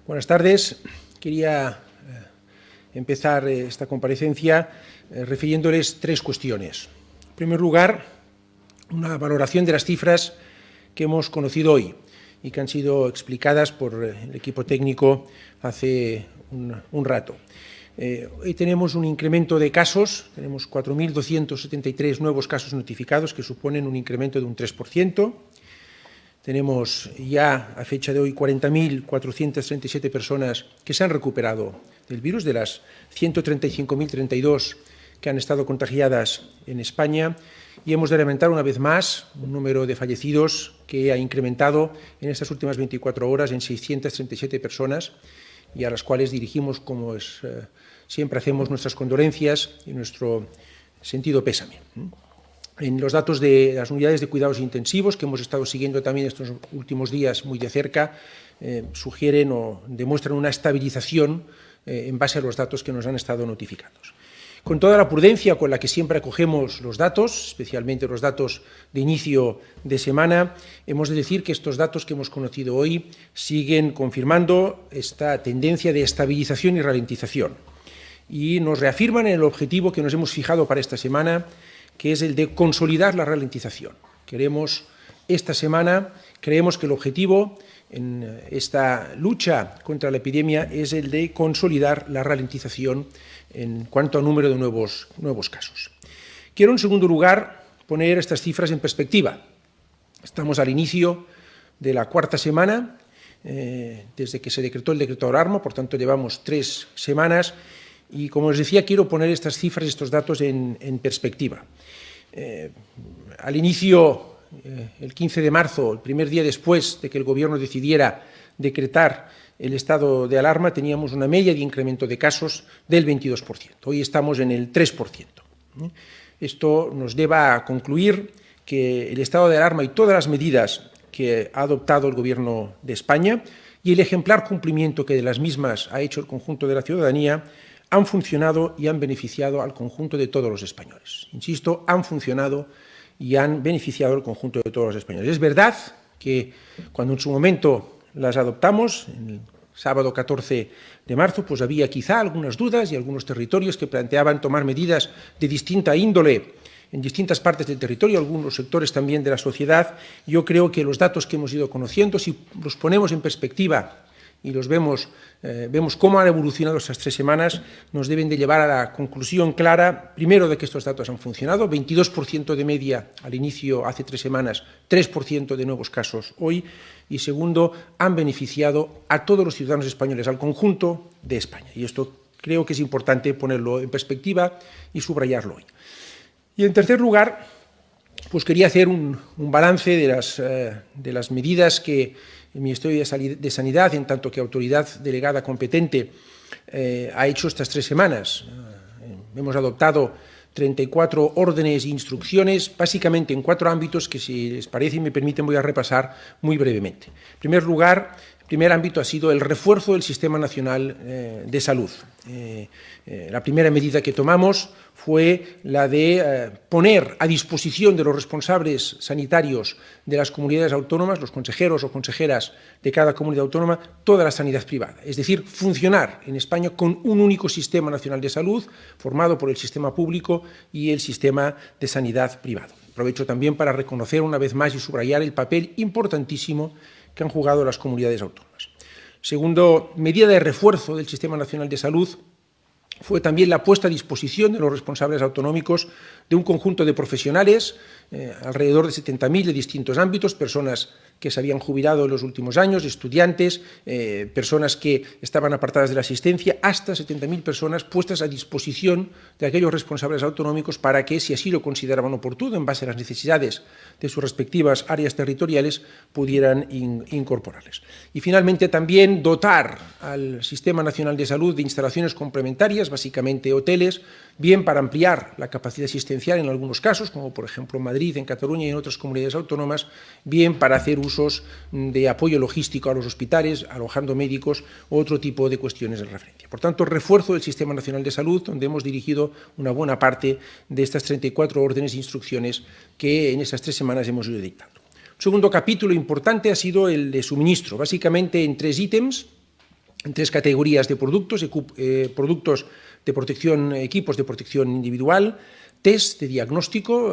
Buenas tardes. Quería empezar esta comparecencia refiriéndoles tres cuestiones. En primer lugar, una valoración de las cifras que hemos conocido hoy y que han sido explicadas por el equipo técnico hace un rato. Hoy tenemos un incremento de casos, tenemos 4.273 nuevos casos notificados, que suponen un incremento de un 3%. Tenemos ya, a fecha de hoy, 40.437 personas que se han recuperado del virus, de las 135.032 que han estado contagiadas en España, y hemos de lamentar una vez más un número de fallecidos que ha incrementado en estas últimas 24 horas en 637 personas, y a las cuales dirigimos, como siempre hacemos, nuestras condolencias y nuestro sentido pésame. En los datos de las unidades de cuidados intensivos, que hemos estado siguiendo también estos últimos días muy de cerca, sugieren o demuestran una estabilización en base a los datos que nos han estado notificados. Con toda la prudencia con la que siempre acogemos los datos, especialmente los datos de inicio de semana, hemos de decir que estos datos que hemos conocido hoy siguen confirmando esta tendencia de estabilización y ralentización y nos reafirman en el objetivo que nos hemos fijado para esta semana, que es el de consolidar la ralentización. Esta semana creemos que el objetivo en esta lucha contra la epidemia es el de consolidar la ralentización en cuanto al número de nuevos casos. Quiero, en segundo lugar, poner estas cifras en perspectiva. Estamos al inicio de la cuarta semana, desde que se decretó el decreto de alarma, por tanto llevamos 3 semanas, y como les decía, quiero poner estas cifras, estos datos en perspectiva. Al inicio, el 15 de marzo, el primer día después de que el Gobierno decidiera decretar el estado de alarma, teníamos una media de incremento de casos del 22%. Hoy estamos en el 3%. Esto nos lleva a concluir que el estado de alarma y todas las medidas que ha adoptado el Gobierno de España y el ejemplar cumplimiento que de las mismas ha hecho el conjunto de la ciudadanía han funcionado y han beneficiado al conjunto de todos los españoles. Insisto, han funcionado y han beneficiado al conjunto de todos los españoles. Es verdad que cuando en su momento las adoptamos, el sábado 14 de marzo, pues había quizá algunas dudas y algunos territorios que planteaban tomar medidas de distinta índole en distintas partes del territorio, algunos sectores también de la sociedad. Yo creo que los datos que hemos ido conociendo, si los ponemos en perspectiva y los vemos cómo han evolucionado estas 3 semanas, nos deben de llevar a la conclusión clara, primero, de que estos datos han funcionado, 22% de media al inicio, hace 3 semanas, 3% de nuevos casos hoy, y segundo, han beneficiado a todos los ciudadanos españoles, al conjunto de España. Y esto creo que es importante ponerlo en perspectiva y subrayarlo hoy. Y en tercer lugar, pues quería hacer un balance de las medidas que el Ministerio de Sanidad, en tanto que autoridad delegada competente, ha hecho estas 3 semanas. Hemos adoptado 34 órdenes e instrucciones, básicamente en 4 ámbitos que, si les parece y me permiten, voy a repasar muy brevemente. En primer lugar, el primer ámbito ha sido el refuerzo del Sistema Nacional de Salud. La primera medida que tomamos fue la de poner a disposición de los responsables sanitarios de las comunidades autónomas, los consejeros o consejeras de cada comunidad autónoma, toda la sanidad privada. Es decir, funcionar en España con un único Sistema Nacional de Salud, formado por el sistema público y el sistema de sanidad privado. Aprovecho también para reconocer una vez más y subrayar el papel importantísimo que han jugado las comunidades autónomas. Segundo, medida de refuerzo del Sistema Nacional de Salud fue también la puesta a disposición de los responsables autonómicos de un conjunto de profesionales, alrededor de 70.000 de distintos ámbitos, personas que se habían jubilado en los últimos años, estudiantes, personas que estaban apartadas de la asistencia, hasta 70.000 personas puestas a disposición de aquellos responsables autonómicos para que, si así lo consideraban oportuno, en base a las necesidades de sus respectivas áreas territoriales, pudieran incorporarles. Y finalmente también dotar al Sistema Nacional de Salud de instalaciones complementarias, básicamente hoteles, bien para ampliar la capacidad asistencial en algunos casos, como por ejemplo en Madrid, en Cataluña y en otras comunidades autónomas, bien para hacer usos de apoyo logístico a los hospitales, alojando médicos u otro tipo de cuestiones de referencia. Por tanto, refuerzo del Sistema Nacional de Salud, donde hemos dirigido una buena parte de estas 34 órdenes e instrucciones que en estas 3 semanas hemos ido dictando. Un segundo capítulo importante ha sido el de suministro, básicamente en 3 ítems. en 3 categorías de productos: productos de protección, equipos de protección individual, test de diagnóstico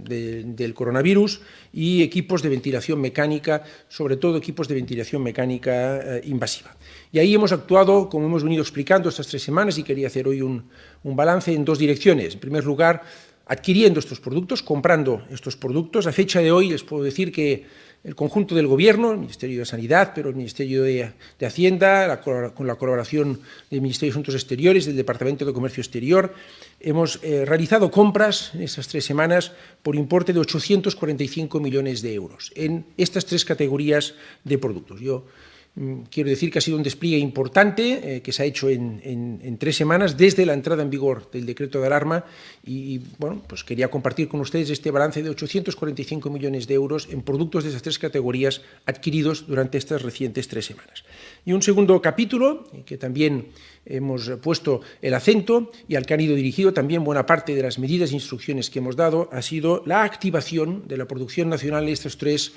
del coronavirus y equipos de ventilación mecánica, sobre todo equipos de ventilación mecánica invasiva. Y ahí hemos actuado, como hemos venido explicando estas 3 semanas, y quería hacer hoy un balance en 2 direcciones. En primer lugar, adquiriendo estos productos, comprando estos productos. A fecha de hoy les puedo decir que el conjunto del Gobierno, el Ministerio de Sanidad, pero el Ministerio de Hacienda, con la colaboración del Ministerio de Asuntos Exteriores, del Departamento de Comercio Exterior, hemos realizado compras en esas 3 semanas por importe de 845 millones de euros en estas 3 categorías de productos. Yo quiero decir que ha sido un despliegue importante que se ha hecho en 3 semanas desde la entrada en vigor del decreto de alarma y bueno, pues quería compartir con ustedes este balance de 845 millones de euros en productos de esas 3 categorías adquiridos durante estas recientes 3 semanas. Y un segundo capítulo, que también hemos puesto el acento y al que han ido dirigido también buena parte de las medidas e instrucciones que hemos dado, ha sido la activación de la producción nacional de estos 3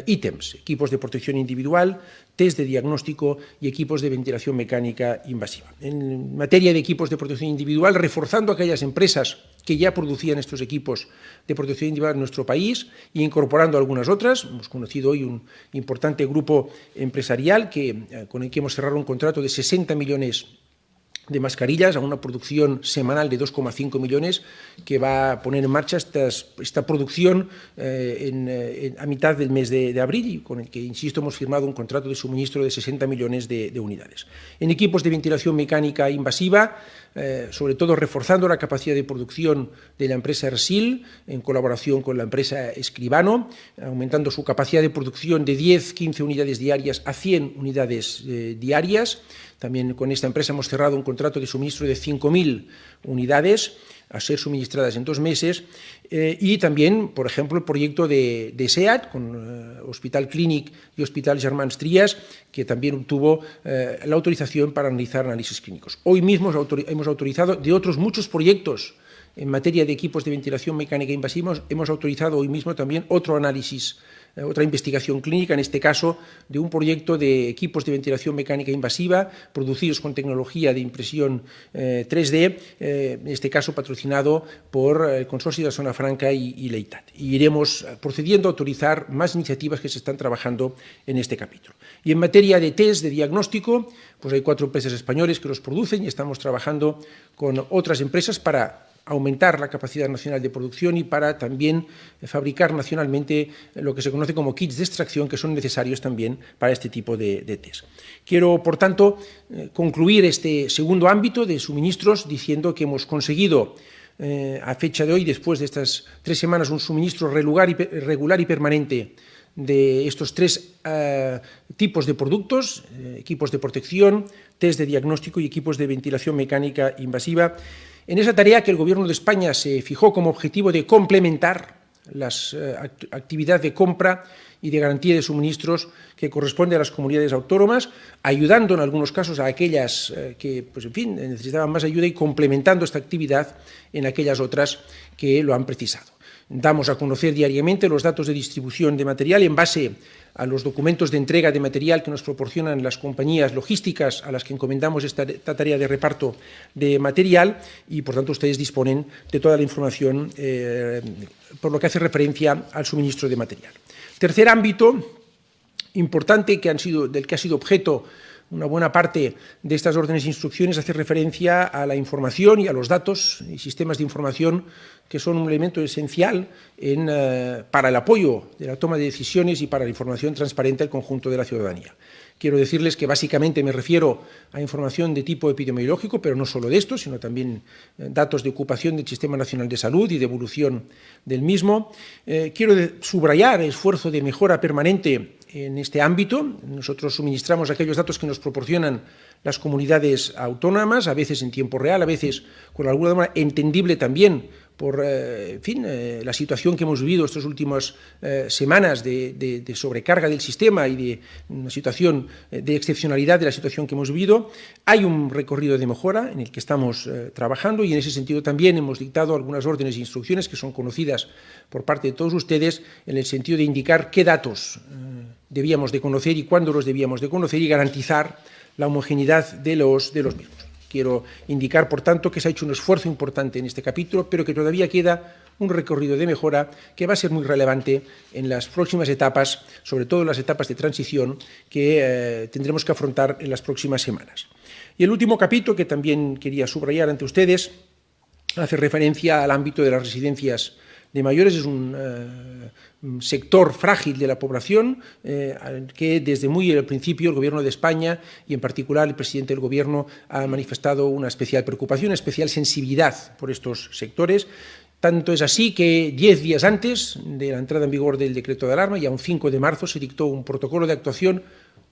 ítems: equipos de protección individual, test de diagnóstico y equipos de ventilación mecánica invasiva. En materia de equipos de protección individual, reforzando aquellas empresas que ya producían estos equipos de protección individual en nuestro país e incorporando algunas otras. Hemos conocido hoy un importante grupo empresarial con el que hemos cerrado un contrato de 60 millones de mascarillas a una producción semanal de 2,5 millones que va a poner en marcha esta producción a mitad del mes de abril y con el que, insisto, hemos firmado un contrato de suministro de 60 millones de unidades. En equipos de ventilación mecánica invasiva, sobre todo reforzando la capacidad de producción de la empresa Ersil en colaboración con la empresa Escribano, aumentando su capacidad de producción de 10-15 unidades diarias a 100 unidades diarias. También con esta empresa hemos cerrado un contrato de suministro de 5.000 unidades a ser suministradas en 2 meses y también, por ejemplo, el proyecto de SEAT con Hospital Clínic y Hospital Germans Trias, que también obtuvo la autorización para realizar análisis clínicos. Hoy mismo hemos autorizado de otros muchos proyectos en materia de equipos de ventilación mecánica invasiva, hemos autorizado hoy mismo también otro análisis, otra investigación clínica, en este caso de un proyecto de equipos de ventilación mecánica invasiva producidos con tecnología de impresión 3D, en este caso patrocinado por el Consorcio de la Zona Franca y Leitat. Y iremos procediendo a autorizar más iniciativas que se están trabajando en este capítulo. Y en materia de test de diagnóstico, pues hay 4 empresas españoles que los producen y estamos trabajando con otras empresas para aumentar la capacidad nacional de producción y para también fabricar nacionalmente lo que se conoce como kits de extracción, que son necesarios también para este tipo de test. Quiero, por tanto, concluir este segundo ámbito de suministros diciendo que hemos conseguido a fecha de hoy, después de estas 3 semanas, un suministro regular y permanente de estos 3 tipos de productos: equipos de protección, test de diagnóstico y equipos de ventilación mecánica invasiva, en esa tarea que el Gobierno de España se fijó como objetivo de complementar las actividades de compra y de garantía de suministros que corresponde a las comunidades autónomas, ayudando en algunos casos a aquellas que, pues, en fin, necesitaban más ayuda y complementando esta actividad en aquellas otras que lo han precisado. Damos a conocer diariamente los datos de distribución de material en base a los documentos de entrega de material que nos proporcionan las compañías logísticas a las que encomendamos esta tarea de reparto de material y, por tanto, ustedes disponen de toda la información por lo que hace referencia al suministro de material. Tercer ámbito importante del que ha sido objeto una buena parte de estas órdenes e instrucciones hace referencia a la información y a los datos y sistemas de información que son un elemento esencial para el apoyo de la toma de decisiones y para la información transparente al conjunto de la ciudadanía. Quiero decirles que básicamente me refiero a información de tipo epidemiológico, pero no solo de esto, sino también datos de ocupación del Sistema Nacional de Salud y de evolución del mismo. Quiero subrayar el esfuerzo de mejora permanente en este ámbito. Nosotros suministramos aquellos datos que nos proporcionan las comunidades autónomas, a veces en tiempo real, a veces con alguna manera entendible también por la situación que hemos vivido estas últimas semanas de sobrecarga del sistema y de una situación de excepcionalidad de la situación que hemos vivido. Hay un recorrido de mejora en el que estamos trabajando y en ese sentido también hemos dictado algunas órdenes e instrucciones que son conocidas por parte de todos ustedes en el sentido de indicar qué datos debíamos de conocer y cuándo los debíamos de conocer y garantizar la homogeneidad de los mismos. Quiero indicar, por tanto, que se ha hecho un esfuerzo importante en este capítulo, pero que todavía queda un recorrido de mejora que va a ser muy relevante en las próximas etapas, sobre todo en las etapas de transición que tendremos que afrontar en las próximas semanas. Y el último capítulo, que también quería subrayar ante ustedes, hace referencia al ámbito de las residencias de mayores. Es un sector frágil de la población que desde muy al principio el Gobierno de España y en particular el presidente del Gobierno ha manifestado una especial preocupación, una especial sensibilidad por estos sectores. Tanto es así que 10 días antes de la entrada en vigor del decreto de alarma, ya un 5 de marzo, se dictó un protocolo de actuación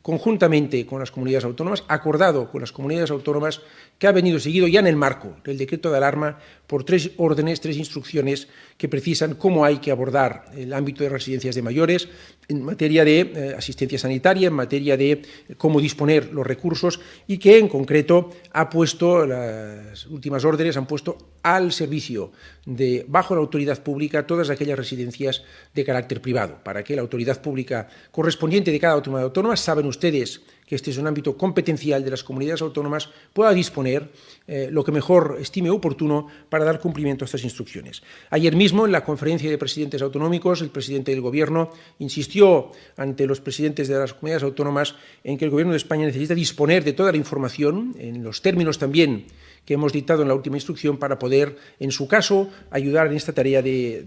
conjuntamente con las comunidades autónomas, acordado con las comunidades autónomas, que ha venido seguido ya en el marco del decreto de alarma por 3 órdenes, 3 instrucciones que precisan cómo hay que abordar el ámbito de residencias de mayores en materia de asistencia sanitaria, en materia de cómo disponer los recursos y que en concreto ha puesto, las últimas órdenes han puesto al servicio de, bajo la autoridad pública, todas aquellas residencias de carácter privado, para que la autoridad pública correspondiente de cada comunidad autónoma, saben ustedes que este es un ámbito competencial de las comunidades autónomas, pueda disponer lo que mejor estime oportuno para dar cumplimiento a estas instrucciones. Ayer mismo, en la conferencia de presidentes autonómicos, el presidente del Gobierno insistió ante los presidentes de las comunidades autónomas en que el Gobierno de España necesita disponer de toda la información, en los términos también que hemos dictado en la última instrucción, para poder, en su caso, ayudar en esta tarea de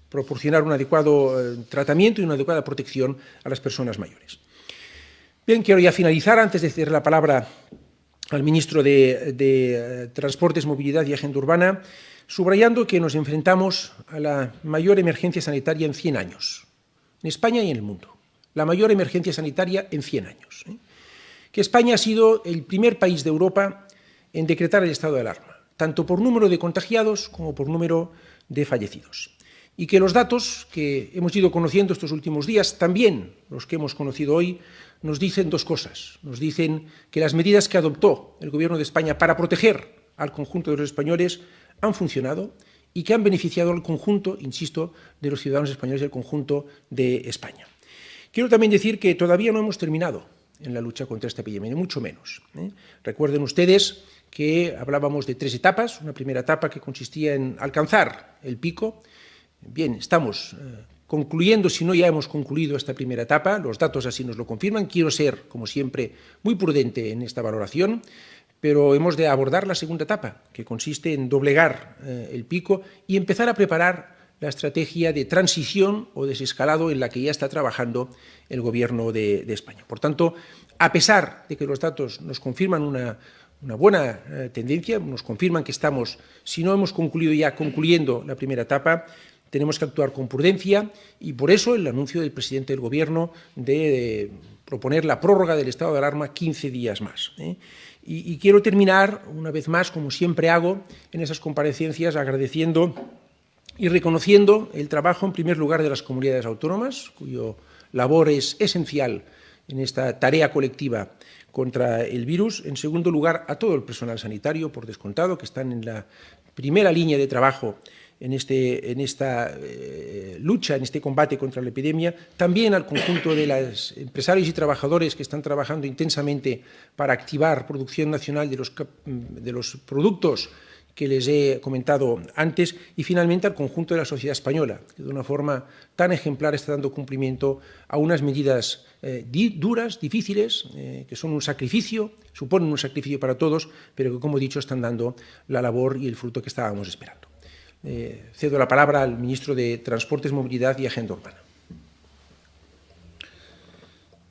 proporcionar un adecuado tratamiento y una adecuada protección a las personas mayores. Bien, quiero ya finalizar, antes de ceder la palabra al ministro de Transportes, Movilidad y Agenda Urbana, subrayando que nos enfrentamos a la mayor emergencia sanitaria en 100 años, en España y en el mundo. La mayor emergencia sanitaria en 100 años. Que España ha sido el primer país de Europa en decretar el estado de alarma, tanto por número de contagiados como por número de fallecidos. Y que los datos que hemos ido conociendo estos últimos días, también los que hemos conocido hoy, nos dicen dos cosas. Nos dicen que las medidas que adoptó el Gobierno de España para proteger al conjunto de los españoles han funcionado y que han beneficiado al conjunto, insisto, de los ciudadanos españoles y al conjunto de España. Quiero también decir que todavía no hemos terminado en la lucha contra esta epidemia, ni mucho menos. Recuerden ustedes que hablábamos de 3 etapas. Una primera etapa que consistía en alcanzar el pico. Bien, estamos concluyendo, si no ya hemos concluido esta primera etapa, los datos así nos lo confirman. Quiero ser, como siempre, muy prudente en esta valoración, pero hemos de abordar la segunda etapa, que consiste en doblegar el pico y empezar a preparar la estrategia de transición o desescalado en la que ya está trabajando el Gobierno de España. Por tanto, a pesar de que los datos nos confirman una buena tendencia, nos confirman que estamos, si no hemos concluido ya, concluyendo la primera etapa, tenemos que actuar con prudencia y por eso el anuncio del presidente del Gobierno de proponer la prórroga del estado de alarma 15 días más. Y quiero terminar, una vez más, como siempre hago en esas comparecencias, agradeciendo y reconociendo el trabajo, en primer lugar, de las comunidades autónomas, cuyo labor es esencial en esta tarea colectiva contra el virus. En segundo lugar, a todo el personal sanitario, por descontado, que están en la primera línea de trabajo en esta lucha, en este combate contra la epidemia, también al conjunto de los empresarios y trabajadores que están trabajando intensamente para activar producción nacional de los productos que les he comentado antes, y finalmente al conjunto de la sociedad española, que de una forma tan ejemplar está dando cumplimiento a unas medidas duras, difíciles, que son un sacrificio, suponen un sacrificio para todos, pero que, como he dicho, están dando la labor y el fruto que estábamos esperando. Cedo la palabra al ministro de Transportes, Movilidad y Agenda Urbana.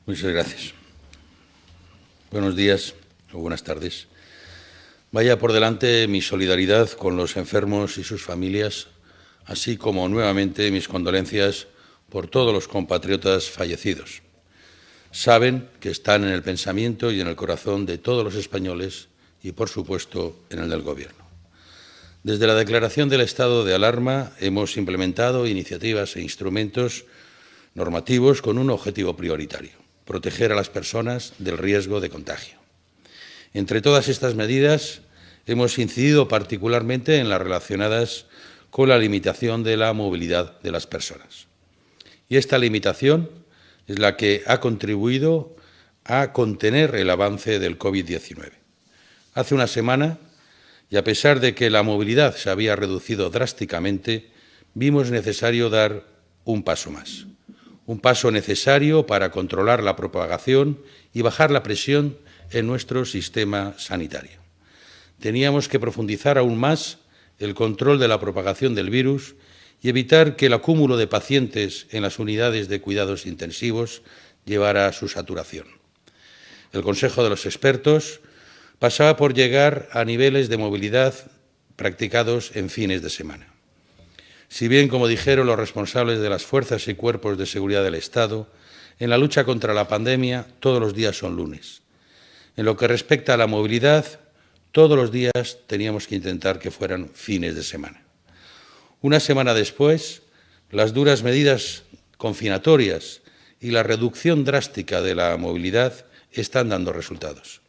Muchas gracias. Buenos días o buenas tardes. Vaya por delante mi solidaridad con los enfermos y sus familias, así como nuevamente mis condolencias por todos los compatriotas fallecidos. Saben que están en el pensamiento y en el corazón de todos los españoles y, por supuesto, en el del Gobierno. Desde la declaración del estado de alarma hemos implementado iniciativas e instrumentos normativos con un objetivo prioritario: proteger a las personas del riesgo de contagio. Entre todas estas medidas hemos incidido particularmente en las relacionadas con la limitación de la movilidad de las personas. Y esta limitación es la que ha contribuido a contener el avance del COVID-19. Hace una semana, y a pesar de que la movilidad se había reducido drásticamente, vimos necesario dar un paso más. Un paso necesario para controlar la propagación y bajar la presión en nuestro sistema sanitario. Teníamos que profundizar aún más el control de la propagación del virus y evitar que el acúmulo de pacientes en las unidades de cuidados intensivos llevara a su saturación. El consejo de los expertos pasaba por llegar a niveles de movilidad practicados en fines de semana. Si bien, como dijeron los responsables de las fuerzas y cuerpos de seguridad del Estado, en la lucha contra la pandemia todos los días son lunes. En lo que respecta a la movilidad, todos los días teníamos que intentar que fueran fines de semana. Una semana después, las duras medidas confinatorias y la reducción drástica de la movilidad están dando resultados.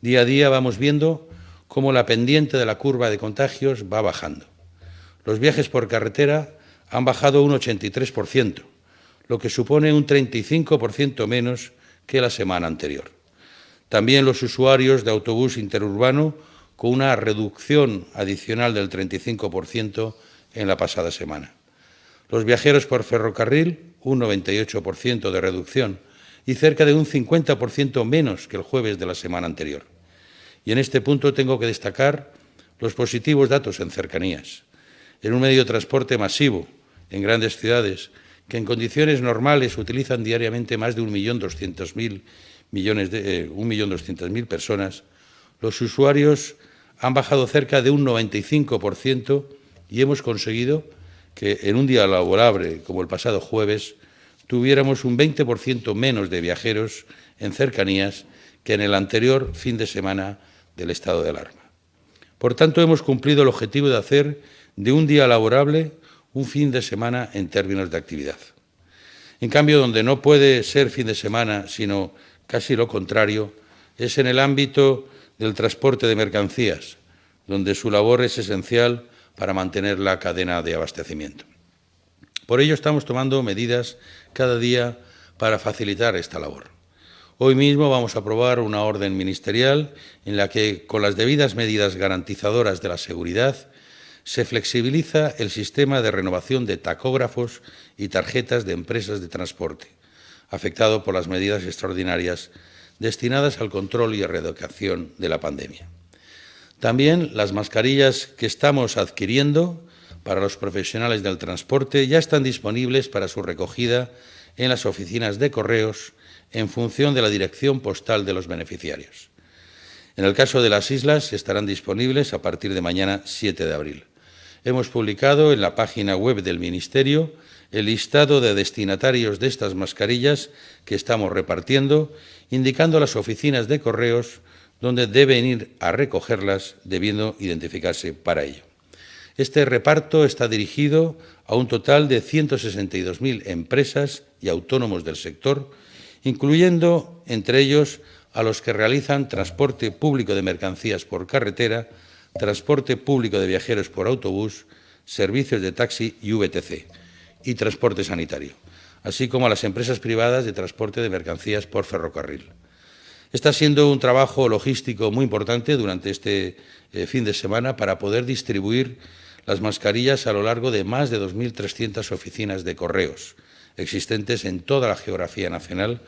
Día a día vamos viendo cómo la pendiente de la curva de contagios va bajando. Los viajes por carretera han bajado un 83%, lo que supone un 35% menos que la semana anterior. También los usuarios de autobús interurbano, con una reducción adicional del 35% en la pasada semana. Los viajeros por ferrocarril, un 98% de reducción y cerca de un 50% menos que el jueves de la semana anterior. Y en este punto tengo que destacar los positivos datos en cercanías. En un medio de transporte masivo, en grandes ciudades, que en condiciones normales utilizan diariamente más de 1.200.000 personas, los usuarios han bajado cerca de un 95% y hemos conseguido que en un día laborable, como el pasado jueves, tuviéramos un 20% menos de viajeros en cercanías que en el anterior fin de semana del estado de alarma. Por tanto, hemos cumplido el objetivo de hacer de un día laborable un fin de semana en términos de actividad. En cambio, donde no puede ser fin de semana, sino casi lo contrario, es en el ámbito del transporte de mercancías, donde su labor es esencial para mantener la cadena de abastecimiento. Por ello, estamos tomando medidas cada día para facilitar esta labor. Hoy mismo vamos a aprobar una orden ministerial en la que, con las debidas medidas garantizadoras de la seguridad, se flexibiliza el sistema de renovación de tacógrafos y tarjetas de empresas de transporte, afectado por las medidas extraordinarias destinadas al control y erradicación de la pandemia. También las mascarillas que estamos adquiriendo para los profesionales del transporte ya están disponibles para su recogida en las oficinas de correos en función de la dirección postal de los beneficiarios. En el caso de las islas, estarán disponibles a partir de mañana 7 de abril. Hemos publicado en la página web del Ministerio el listado de destinatarios de estas mascarillas que estamos repartiendo, indicando las oficinas de correos donde deben ir a recogerlas, debiendo identificarse para ello. Este reparto está dirigido a un total de 162.000 empresas y autónomos del sector, incluyendo entre ellos a los que realizan transporte público de mercancías por carretera, transporte público de viajeros por autobús, servicios de taxi y VTC, y transporte sanitario, así como a las empresas privadas de transporte de mercancías por ferrocarril. Está siendo un trabajo logístico muy importante durante este fin de semana para poder distribuir las mascarillas a lo largo de más de 2.300 oficinas de correos existentes en toda la geografía nacional,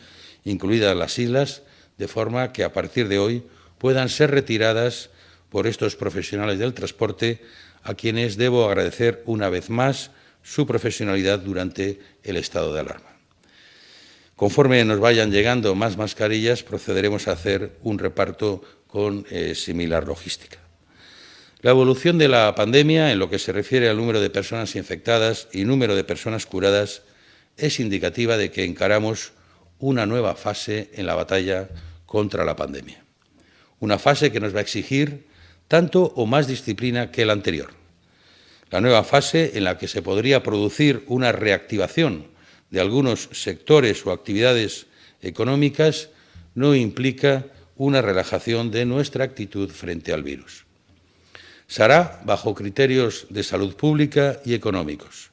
incluidas las islas, de forma que a partir de hoy puedan ser retiradas por estos profesionales del transporte, a quienes debo agradecer una vez más su profesionalidad durante el estado de alarma. Conforme nos vayan llegando más mascarillas, procederemos a hacer un reparto con similar logística. La evolución de la pandemia, en lo que se refiere al número de personas infectadas y número de personas curadas, es indicativa de que encaramos una nueva fase en la batalla contra la pandemia. Una fase que nos va a exigir tanto o más disciplina que la anterior. La nueva fase en la que se podría producir una reactivación de algunos sectores o actividades económicas no implica una relajación de nuestra actitud frente al virus. Se hará bajo criterios de salud pública y económicos.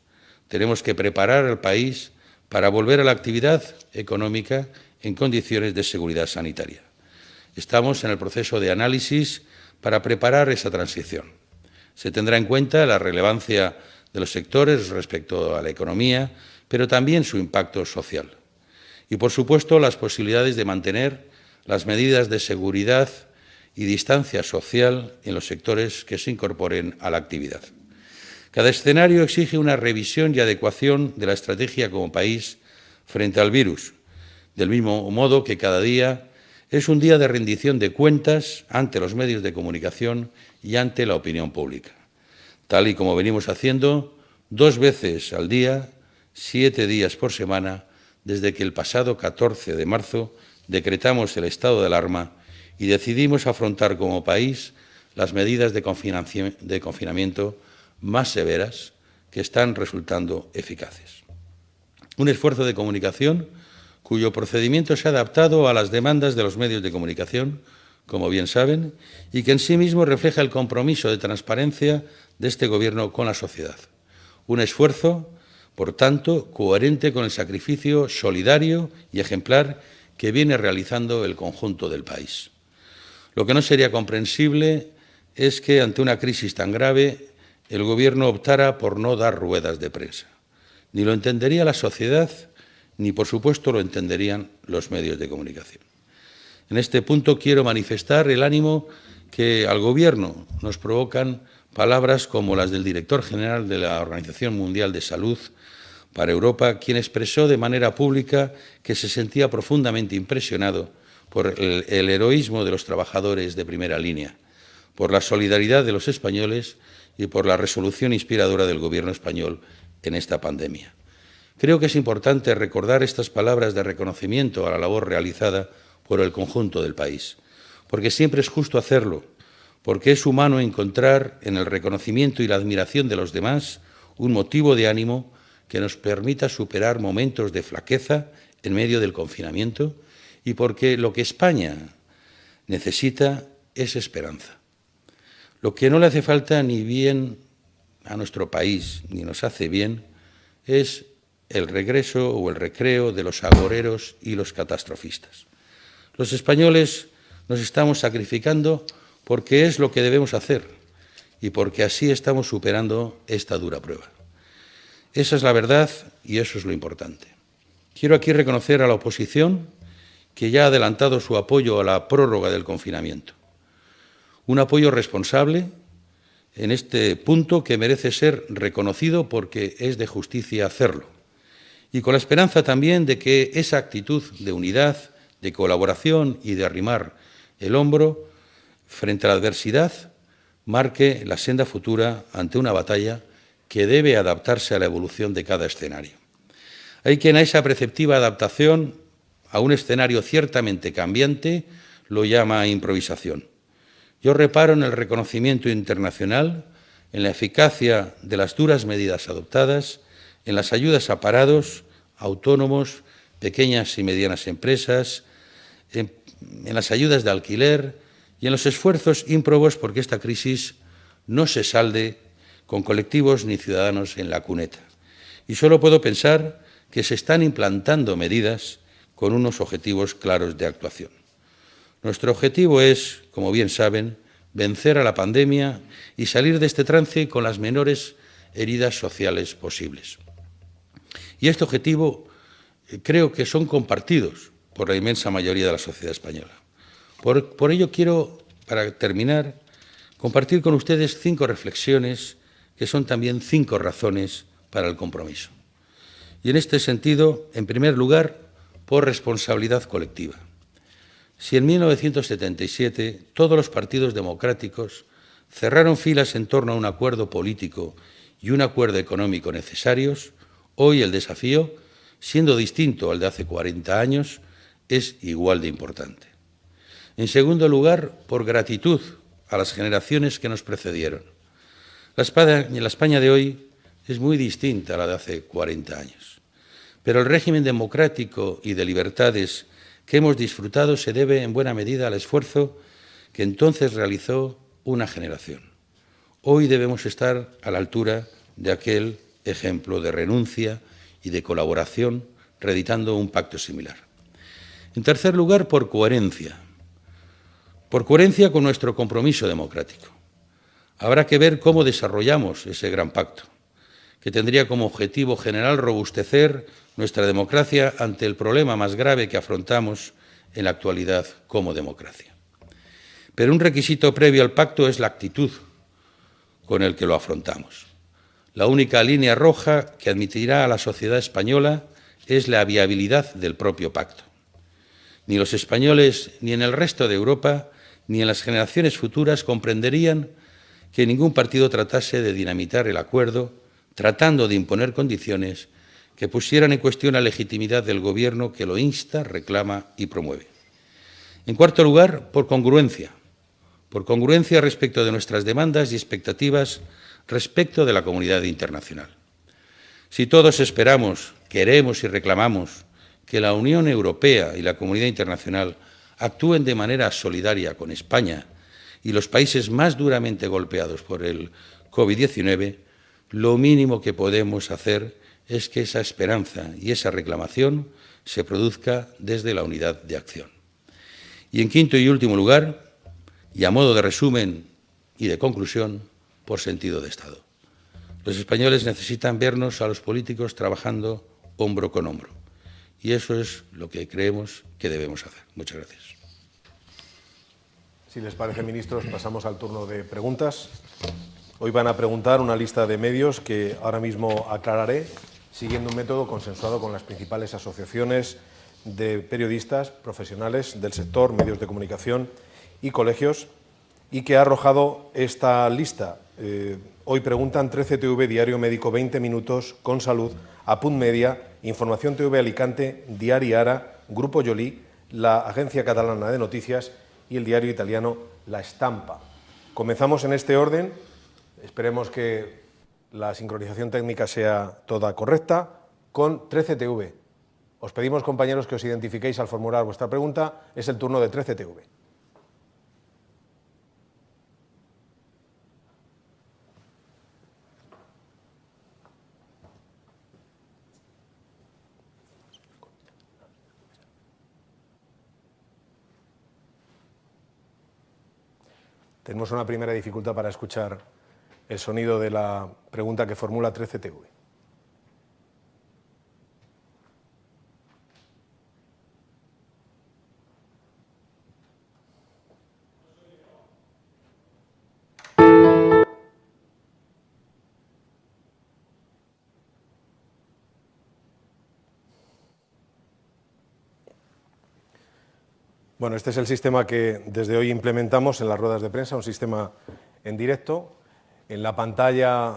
Tenemos que preparar al país para volver a la actividad económica en condiciones de seguridad sanitaria. Estamos en el proceso de análisis para preparar esa transición. Se tendrá en cuenta la relevancia de los sectores respecto a la economía, pero también su impacto social. Y, por supuesto, las posibilidades de mantener las medidas de seguridad y distancia social en los sectores que se incorporen a la actividad. Cada escenario exige una revisión y adecuación de la estrategia como país frente al virus, del mismo modo que cada día es un día de rendición de cuentas ante los medios de comunicación y ante la opinión pública, tal y como venimos haciendo 2 veces al día, 7 días por semana, desde que el pasado 14 de marzo decretamos el estado de alarma y decidimos afrontar como país las medidas de confinamiento más severas que están resultando eficaces. Un esfuerzo de comunicación cuyo procedimiento se ha adaptado a las demandas de los medios de comunicación, como bien saben, y que en sí mismo refleja el compromiso de transparencia de este Gobierno con la sociedad. Un esfuerzo, por tanto, coherente con el sacrificio solidario y ejemplar que viene realizando el conjunto del país. Lo que no sería comprensible es que, ante una crisis tan grave, el Gobierno optara por no dar ruedas de prensa. Ni lo entendería la sociedad, ni, por supuesto, lo entenderían los medios de comunicación. En este punto quiero manifestar el ánimo que al Gobierno nos provocan palabras como las del director general de la Organización Mundial de Salud para Europa, quien expresó de manera pública que se sentía profundamente impresionado por el heroísmo de los trabajadores de primera línea, por la solidaridad de los españoles y por la resolución inspiradora del Gobierno español en esta pandemia. Creo que es importante recordar estas palabras de reconocimiento a la labor realizada por el conjunto del país, porque siempre es justo hacerlo, porque es humano encontrar en el reconocimiento y la admiración de los demás un motivo de ánimo que nos permita superar momentos de flaqueza en medio del confinamiento y porque lo que España necesita es esperanza. Lo que no le hace falta ni bien a nuestro país, ni nos hace bien, es el regreso o el recreo de los agoreros y los catastrofistas. Los españoles nos estamos sacrificando porque es lo que debemos hacer y porque así estamos superando esta dura prueba. Esa es la verdad y eso es lo importante. Quiero aquí reconocer a la oposición que ya ha adelantado su apoyo a la prórroga del confinamiento. Un apoyo responsable en este punto que merece ser reconocido porque es de justicia hacerlo. Y con la esperanza también de que esa actitud de unidad, de colaboración y de arrimar el hombro frente a la adversidad marque la senda futura ante una batalla que debe adaptarse a la evolución de cada escenario. Hay quien a esa perceptiva adaptación a un escenario ciertamente cambiante lo llama improvisación. Yo reparo en el reconocimiento internacional, en la eficacia de las duras medidas adoptadas, en las ayudas a parados, autónomos, pequeñas y medianas empresas, en las ayudas de alquiler y en los esfuerzos ímprobos porque esta crisis no se salde con colectivos ni ciudadanos en la cuneta. Y solo puedo pensar que se están implantando medidas con unos objetivos claros de actuación. Nuestro objetivo es, como bien saben, vencer a la pandemia y salir de este trance con las menores heridas sociales posibles. Y este objetivo creo que son compartidos por la inmensa mayoría de la sociedad española. Por ello quiero, para terminar, compartir con ustedes 5 reflexiones que son también 5 razones para el compromiso. Y en este sentido, en primer lugar, por responsabilidad colectiva. Si en 1977 todos los partidos democráticos cerraron filas en torno a un acuerdo político y un acuerdo económico necesarios, hoy el desafío, siendo distinto al de hace 40 años, es igual de importante. En segundo lugar, por gratitud a las generaciones que nos precedieron. La España de hoy es muy distinta a la de hace 40 años, pero el régimen democrático y de libertades que hemos disfrutado se debe en buena medida al esfuerzo que entonces realizó una generación. Hoy debemos estar a la altura de aquel ejemplo de renuncia y de colaboración reeditando un pacto similar. En tercer lugar, por coherencia con nuestro compromiso democrático. Habrá que ver cómo desarrollamos ese gran pacto, que tendría como objetivo general robustecer nuestra democracia ante el problema más grave que afrontamos en la actualidad como democracia. Pero un requisito previo al pacto es la actitud con el que lo afrontamos. La única línea roja que admitirá a la sociedad española es la viabilidad del propio pacto. Ni los españoles, ni en el resto de Europa, ni en las generaciones futuras comprenderían que ningún partido tratase de dinamitar el acuerdo, tratando de imponer condiciones que pusieran en cuestión la legitimidad del Gobierno que lo insta, reclama y promueve. En cuarto lugar, por congruencia respecto de nuestras demandas y expectativas respecto de la comunidad internacional. Si todos esperamos, queremos y reclamamos que la Unión Europea y la comunidad internacional actúen de manera solidaria con España y los países más duramente golpeados por el COVID-19, lo mínimo que podemos hacer es que esa esperanza y esa reclamación se produzca desde la unidad de acción. Y en quinto y último lugar, y a modo de resumen y de conclusión, por sentido de Estado. Los españoles necesitan vernos a los políticos trabajando hombro con hombro. Y eso es lo que creemos que debemos hacer. Muchas gracias. Si les parece, ministros, pasamos al turno de preguntas. Hoy van a preguntar una lista de medios que ahora mismo aclararé, siguiendo un método consensuado con las principales asociaciones de periodistas, profesionales del sector, medios de comunicación y colegios, y que ha arrojado esta lista. Hoy preguntan 13TV, Diario Médico, 20 Minutos, Con Salud, Apunt Media, Información TV Alicante, Diari Ara, Grupo Joly, la Agencia Catalana de Noticias y el diario italiano La Stampa. Comenzamos en este orden. Esperemos que la sincronización técnica sea toda correcta. Con 13TV. Os pedimos, compañeros, que os identifiquéis al formular vuestra pregunta. Es el turno de 13TV. Tenemos una primera dificultad para escuchar el sonido de la pregunta que formula 13TV. Bueno, este es el sistema que desde hoy implementamos en las ruedas de prensa, un sistema en directo. En la pantalla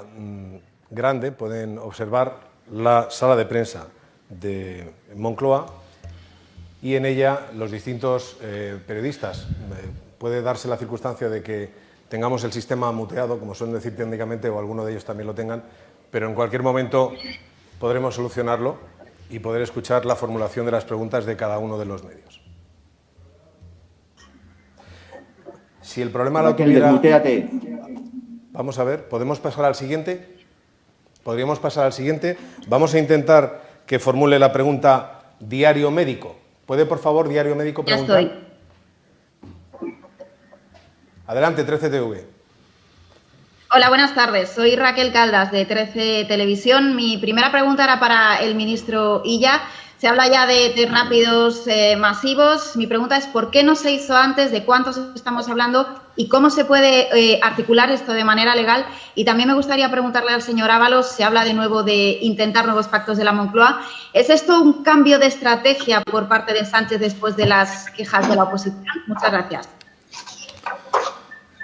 grande pueden observar la sala de prensa de Moncloa y en ella los distintos periodistas. Puede darse la circunstancia de que tengamos el sistema muteado, como suelen decir técnicamente, o alguno de ellos también lo tengan, pero en cualquier momento podremos solucionarlo y poder escuchar la formulación de las preguntas de cada uno de los medios. Si el problema lo tuviera... Desmuteate. Vamos a ver, ¿podemos pasar al siguiente? ¿Podríamos pasar al siguiente? Vamos a intentar que formule la pregunta Diario Médico. ¿Puede, por favor, Diario Médico preguntar? Ya estoy. Adelante, 13TV. Hola, buenas tardes. Soy Raquel Caldas, de 13 Televisión. Mi primera pregunta era para el ministro Illa. Se habla ya de test rápidos masivos. Mi pregunta es ¿por qué no se hizo antes? ¿De cuántos estamos hablando? ¿Y cómo se puede articular esto de manera legal? Y también me gustaría preguntarle al señor Ábalos, se habla de nuevo de intentar nuevos pactos de la Moncloa. ¿Es esto un cambio de estrategia por parte de Sánchez después de las quejas de la oposición? Muchas gracias.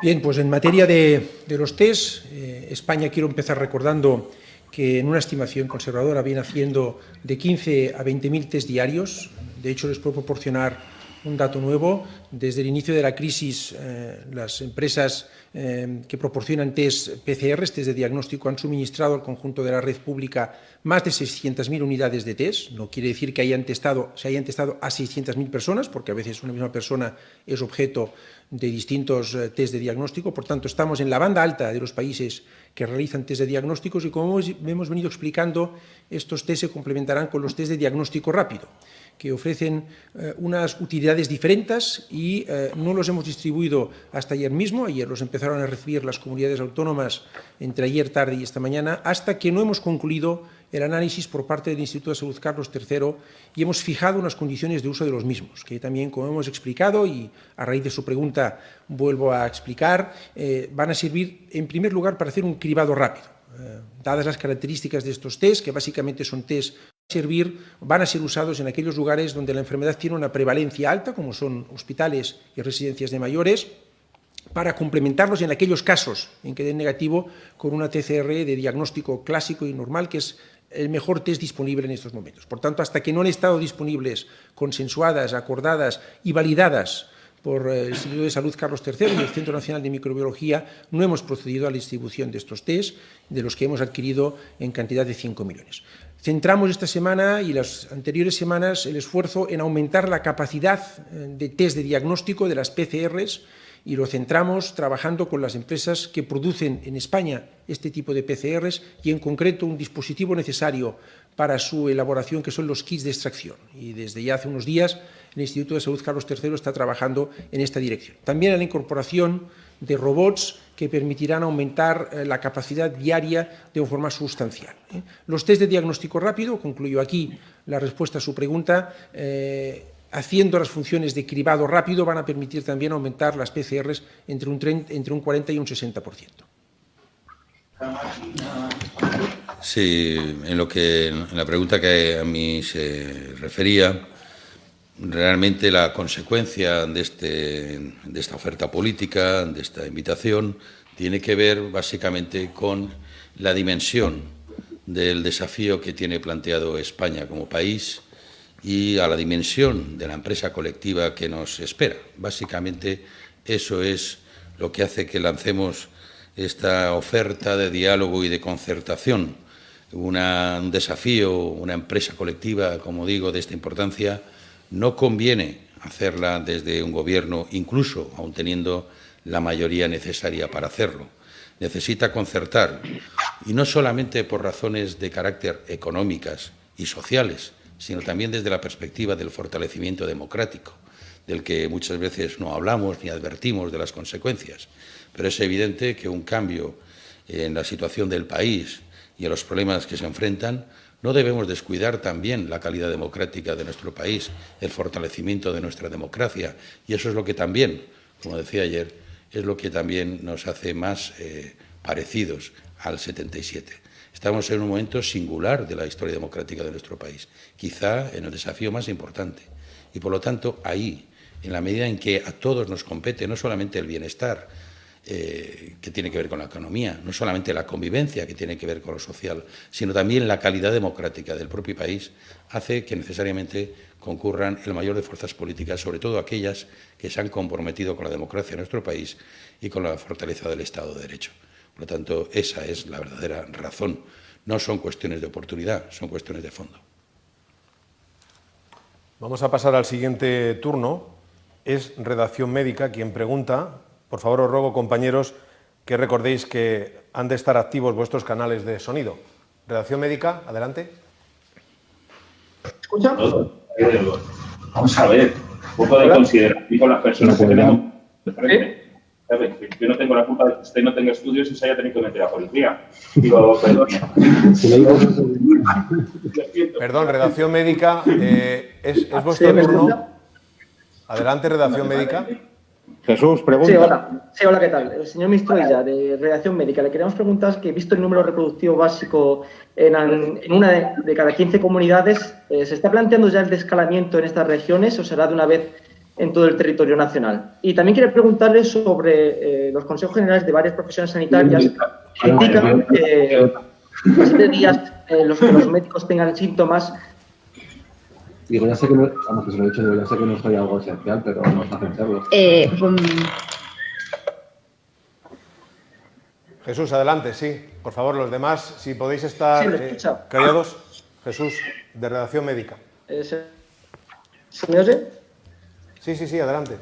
Bien, pues en materia de los test, España, quiero empezar recordando que en una estimación conservadora viene haciendo de 15 a 20.000 test diarios. De hecho, les puedo proporcionar un dato nuevo. Desde el inicio de la crisis, las empresas que proporcionan test PCRs, test de diagnóstico, han suministrado al conjunto de la red pública más de 600.000 unidades de test. No quiere decir que se hayan testado a 600.000 personas, porque a veces una misma persona es objeto de distintos test de diagnóstico. Por tanto, estamos en la banda alta de los países que realizan test de diagnósticos y, como hemos venido explicando, estos test se complementarán con los test de diagnóstico rápido, que ofrecen unas utilidades diferentes y no los hemos distribuido hasta ayer mismo. Ayer los empezaron a recibir las comunidades autónomas entre ayer tarde y esta mañana, hasta que no hemos concluido el análisis por parte del Instituto de Salud Carlos III y hemos fijado unas condiciones de uso de los mismos, que también, como hemos explicado, y a raíz de su pregunta vuelvo a explicar, van a servir en primer lugar para hacer un cribado rápido. Dadas las características de estos test, que básicamente son test van a ser usados en aquellos lugares donde la enfermedad tiene una prevalencia alta, como son hospitales y residencias de mayores, para complementarlos en aquellos casos en que den negativo con una TCR de diagnóstico clásico y normal, que es el mejor test disponible en estos momentos. Por tanto, hasta que no han estado disponibles, consensuadas, acordadas y validadas por el Instituto de Salud Carlos III y el Centro Nacional de Microbiología, no hemos procedido a la distribución de estos test, de los que hemos adquirido en cantidad de 5 millones. Centramos esta semana y las anteriores semanas el esfuerzo en aumentar la capacidad de test de diagnóstico de las PCRs, y lo centramos trabajando con las empresas que producen en España este tipo de PCRs y, en concreto, un dispositivo necesario para su elaboración, que son los kits de extracción. Y desde ya hace unos días el Instituto de Salud Carlos III está trabajando en esta dirección. También en la incorporación de robots que permitirán aumentar la capacidad diaria de forma sustancial. Los test de diagnóstico rápido, concluyo aquí la respuesta a su pregunta, haciendo las funciones de cribado rápido, van a permitir también aumentar las PCRs entre un 40 y un 60%. Sí, en la pregunta que a mí se refería, realmente la consecuencia de esta oferta política, de esta invitación, tiene que ver básicamente con la dimensión del desafío que tiene planteado España como país y a la dimensión de la empresa colectiva que nos espera. Básicamente, eso es lo que hace que lancemos esta oferta de diálogo y de concertación. Un desafío, una empresa colectiva, como digo, de esta importancia, no conviene hacerla desde un gobierno, incluso aun teniendo la mayoría necesaria para hacerlo. Necesita concertar, y no solamente por razones de carácter económicas y sociales, sino también desde la perspectiva del fortalecimiento democrático, del que muchas veces no hablamos ni advertimos de las consecuencias. Pero es evidente que un cambio en la situación del país y en los problemas que se enfrentan, no debemos descuidar también la calidad democrática de nuestro país, el fortalecimiento de nuestra democracia, y eso es lo que también, como decía ayer, es lo que también nos hace más parecidos al 77. Estamos en un momento singular de la historia democrática de nuestro país, quizá en el desafío más importante. Y, por lo tanto, ahí, en la medida en que a todos nos compete no solamente el bienestar, que tiene que ver con la economía, no solamente la convivencia, que tiene que ver con lo social, sino también la calidad democrática del propio país, hace que necesariamente concurran el mayor de fuerzas políticas, sobre todo aquellas que se han comprometido con la democracia en nuestro país y con la fortaleza del Estado de Derecho. Por lo tanto, esa es la verdadera razón. No son cuestiones de oportunidad, son cuestiones de fondo. Vamos a pasar al siguiente turno. Es Redacción Médica quien pregunta. Por favor, os ruego, compañeros, que recordéis que han de estar activos vuestros canales de sonido. Redacción Médica, adelante. ¿Escucha? Vamos a ver, un poco de consideración con las personas que tenemos. Yo no tengo la culpa de que usted no tenga estudios y se haya tenido que meter a policía. Digo, perdón. Perdón, Redacción Médica, ¿es vuestro turno? Adelante, Redacción Médica. Jesús, pregunta. Sí, hola, ¿qué tal? El señor ministro Illa, de Redacción Médica, le queríamos preguntar que, visto el número reproductivo básico en una de cada 15 comunidades, ¿se está planteando ya el desescalamiento en estas regiones o será de una vez en todo el territorio nacional? Y también quiero preguntarle sobre los consejos generales de varias profesiones sanitarias que indican que a 7 días los que los médicos tengan síntomas Digo, ya sé que no, vamos, que se lo he dicho, digo, ya sé que no soy algo esencial, pero no es hacen serlo. Jesús, adelante, sí. Por favor, los demás, si podéis estar callados. Jesús, de Redacción Médica. ¿Se me oye? Sí, sí, sí, adelante.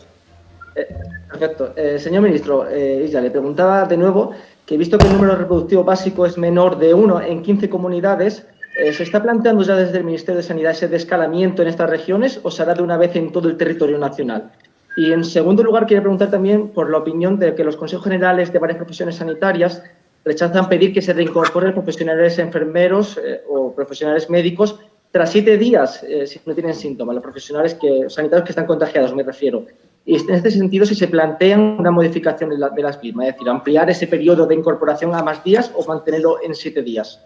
Perfecto. Señor ministro, Illa, le preguntaba de nuevo que, visto que el número reproductivo básico es menor de 1 en 15 comunidades, ¿se está planteando ya desde el Ministerio de Sanidad ese desescalamiento en estas regiones o se hará de una vez en todo el territorio nacional? Y, en segundo lugar, quería preguntar también por la opinión de que los consejos generales de varias profesiones sanitarias rechazan pedir que se reincorporen profesionales enfermeros o profesionales médicos tras 7 días, si no tienen síntomas, los profesionales sanitarios que están contagiados, me refiero. Y en este sentido, si se plantean una modificación de las mismas, es decir, ampliar ese periodo de incorporación a más días o mantenerlo en 7 días.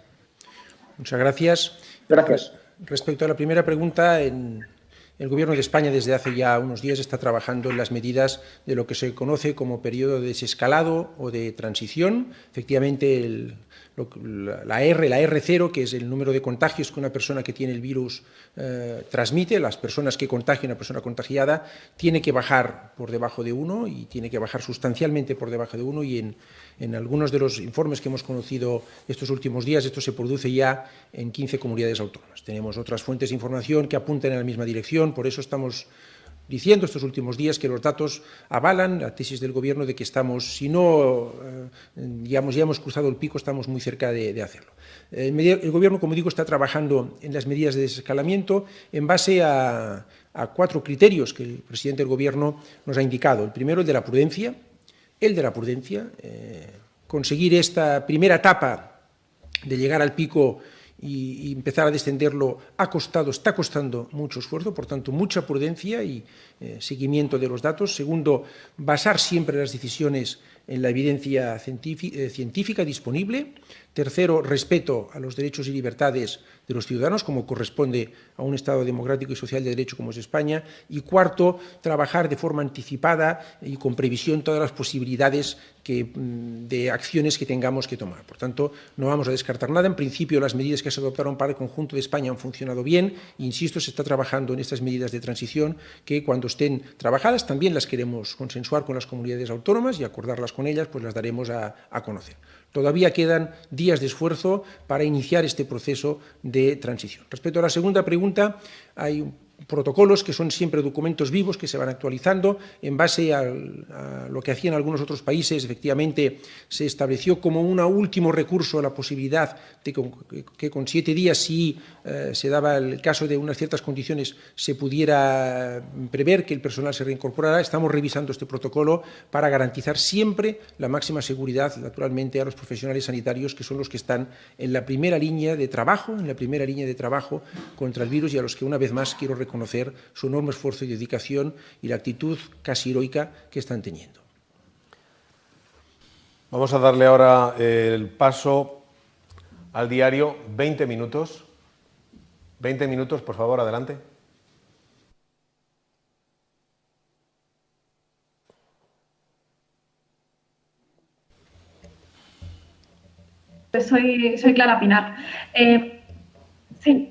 Muchas gracias. Gracias. Respecto a la primera pregunta, el Gobierno de España desde hace ya unos días está trabajando en las medidas de lo que se conoce como periodo de desescalado o de transición. Efectivamente, la R0, que es el número de contagios que una persona que tiene el virus transmite, las personas que contagian a una persona contagiada, tiene que bajar por debajo de 1 y tiene que bajar sustancialmente por debajo de 1 y en algunos de los informes que hemos conocido estos últimos días, esto se produce ya en 15 comunidades autónomas. Tenemos otras fuentes de información que apuntan en la misma dirección, por eso estamos diciendo estos últimos días que los datos avalan la tesis del Gobierno de que estamos, si no, digamos, ya hemos cruzado el pico, estamos muy cerca de hacerlo. El Gobierno, como digo, está trabajando en las medidas de desescalamiento en base a 4 criterios que el presidente del Gobierno nos ha indicado. El primero, el de la prudencia. Conseguir esta primera etapa de llegar al pico y empezar a descenderlo está costando mucho esfuerzo, por tanto, mucha prudencia y seguimiento de los datos. Segundo, basar siempre las decisiones en la evidencia científica disponible. Tercero, respeto a los derechos y libertades de los ciudadanos, como corresponde a un Estado democrático y social de derecho como es España. Y cuarto, trabajar de forma anticipada y con previsión todas las posibilidades de acciones que tengamos que tomar. Por tanto, no vamos a descartar nada. En principio, las medidas que se adoptaron para el conjunto de España han funcionado bien. Insisto, se está trabajando en estas medidas de transición que, cuando estén trabajadas, también las queremos consensuar con las comunidades autónomas y acordarlas con ellas, pues las daremos a conocer. Todavía quedan días de esfuerzo para iniciar este proceso de transición. Respecto a la segunda pregunta, hay protocolos que son siempre documentos vivos que se van actualizando en base a lo que hacían algunos otros países. Efectivamente, se estableció como un último recurso la posibilidad de que con 7 días, si se daba el caso de unas ciertas condiciones, se pudiera prever que el personal se reincorporara. Estamos revisando este protocolo para garantizar siempre la máxima seguridad, naturalmente, a los profesionales sanitarios, que son los que están en la primera línea de trabajo, contra el virus, y a los que, una vez más, quiero reconocer su enorme esfuerzo y dedicación y la actitud casi heroica que están teniendo. Vamos a darle ahora el paso al diario. 20 minutos. 20 minutos, por favor, adelante. Soy Clara Pinar. Sí.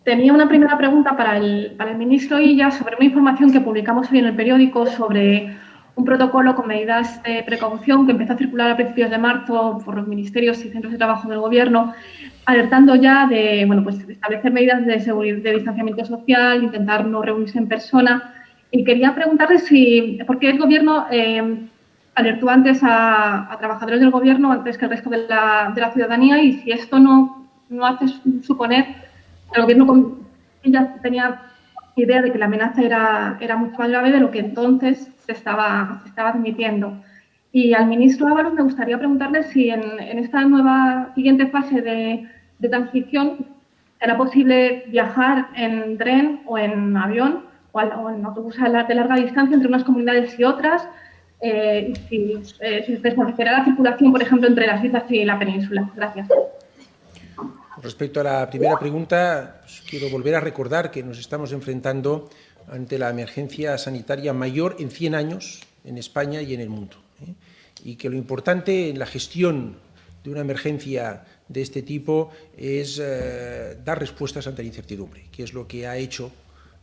Tenía una primera pregunta para el ministro Illa sobre una información que publicamos hoy en el periódico sobre un protocolo con medidas de precaución que empezó a circular a principios de marzo por los ministerios y centros de trabajo del Gobierno, alertando ya de establecer medidas de seguridad, de distanciamiento social, intentar no reunirse en persona. Y quería preguntarle por qué el Gobierno alertó antes a trabajadores del Gobierno antes que el resto de la ciudadanía, y si esto no hace suponer el Gobierno ya tenía idea de que la amenaza era mucho más grave de lo que entonces se estaba admitiendo. Y al ministro Ábalos me gustaría preguntarle si en esta nueva siguiente fase de transición será posible viajar en tren o en avión o en autobús de larga distancia entre unas comunidades y otras, si se favorecerá la circulación, por ejemplo, entre las islas y la península. Gracias. Respecto a la primera pregunta, pues quiero volver a recordar que nos estamos enfrentando ante la emergencia sanitaria mayor en 100 años en España y en el mundo, y que lo importante en la gestión de una emergencia de este tipo es dar respuestas ante la incertidumbre, que es lo que ha hecho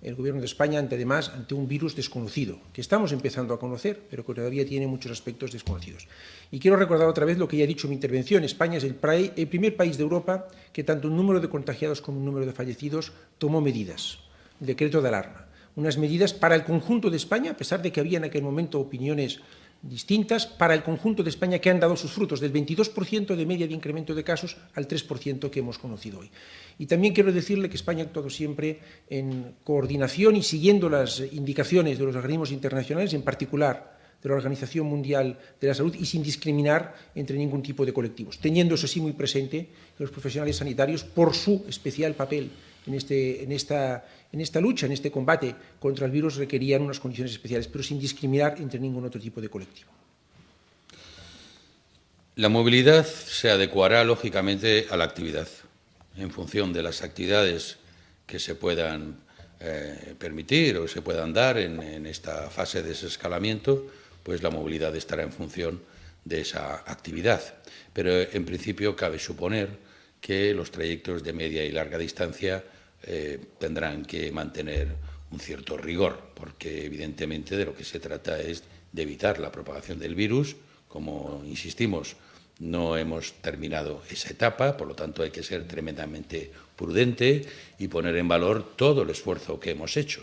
el Gobierno de España, ante un virus desconocido, que estamos empezando a conocer, pero que todavía tiene muchos aspectos desconocidos. Y quiero recordar otra vez lo que ya he dicho en mi intervención. España es el primer país de Europa que tanto el número de contagiados como el número de fallecidos tomó medidas, el decreto de alarma. Unas medidas para el conjunto de España, a pesar de que había en aquel momento opiniones distintas, para el conjunto de España, que han dado sus frutos, del 22% de media de incremento de casos al 3% que hemos conocido hoy. Y también quiero decirle que España ha actuado siempre en coordinación y siguiendo las indicaciones de los organismos internacionales, en particular de la Organización Mundial de la Salud, y sin discriminar entre ningún tipo de colectivos, teniendo eso sí muy presente los profesionales sanitarios por su especial papel en esta lucha, en este combate contra el virus, requerían unas condiciones especiales, pero sin discriminar entre ningún otro tipo de colectivo. La movilidad se adecuará, lógicamente, a la actividad, en función de las actividades que se puedan permitir o se puedan dar en esta fase de desescalamiento, pues la movilidad estará en función de esa actividad. Pero, en principio, cabe suponer que los trayectos de media y larga distancia tendrán que mantener un cierto rigor, porque evidentemente de lo que se trata es de evitar la propagación del virus. Como insistimos, no hemos terminado esa etapa, por lo tanto hay que ser tremendamente prudente y poner en valor todo el esfuerzo que hemos hecho.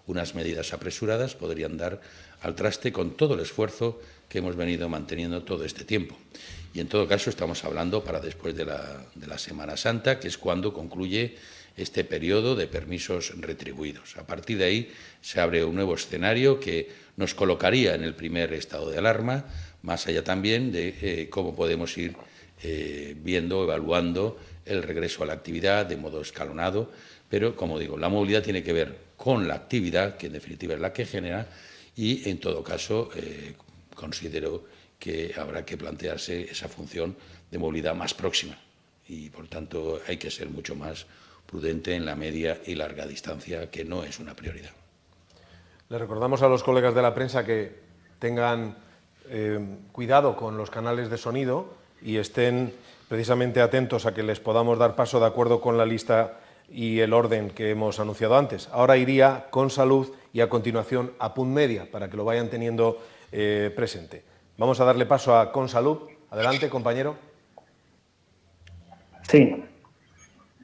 Unas medidas apresuradas podrían dar al traste con todo el esfuerzo que hemos venido manteniendo todo este tiempo. Y en todo caso estamos hablando para después de la Semana Santa, que es cuando concluye este periodo de permisos retribuidos. A partir de ahí se abre un nuevo escenario que nos colocaría en el primer estado de alarma, más allá también de cómo podemos ir viendo, evaluando el regreso a la actividad de modo escalonado. Pero, como digo, la movilidad tiene que ver con la actividad, que en definitiva es la que genera, y en todo caso considero que habrá que plantearse esa función de movilidad más próxima y, por tanto, hay que ser mucho más prudente en la media y larga distancia, que no es una prioridad. Le recordamos a los colegas de la prensa que tengan cuidado con los canales de sonido y estén precisamente atentos a que les podamos dar paso de acuerdo con la lista y el orden que hemos anunciado antes. Ahora iría con Salud y a continuación a Punt Media, para que lo vayan teniendo presente. Vamos a darle paso a Con Salud. Adelante, compañero. Sí.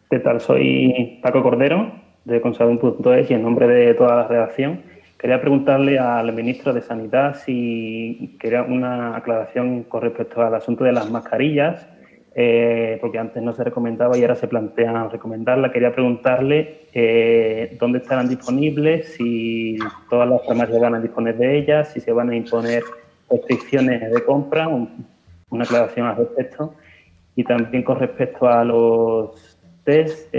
¿Qué tal? Soy Paco Cordero, de Consalud.es, y en nombre de toda la redacción quería preguntarle al ministro de Sanidad si quería una aclaración con respecto al asunto de las mascarillas, porque antes no se recomendaba y ahora se plantea recomendarla. Quería preguntarle dónde estarán disponibles, si todas las farmacias van a disponer de ellas, si se van a imponer restricciones de compra, una aclaración al respecto. Y también con respecto a los test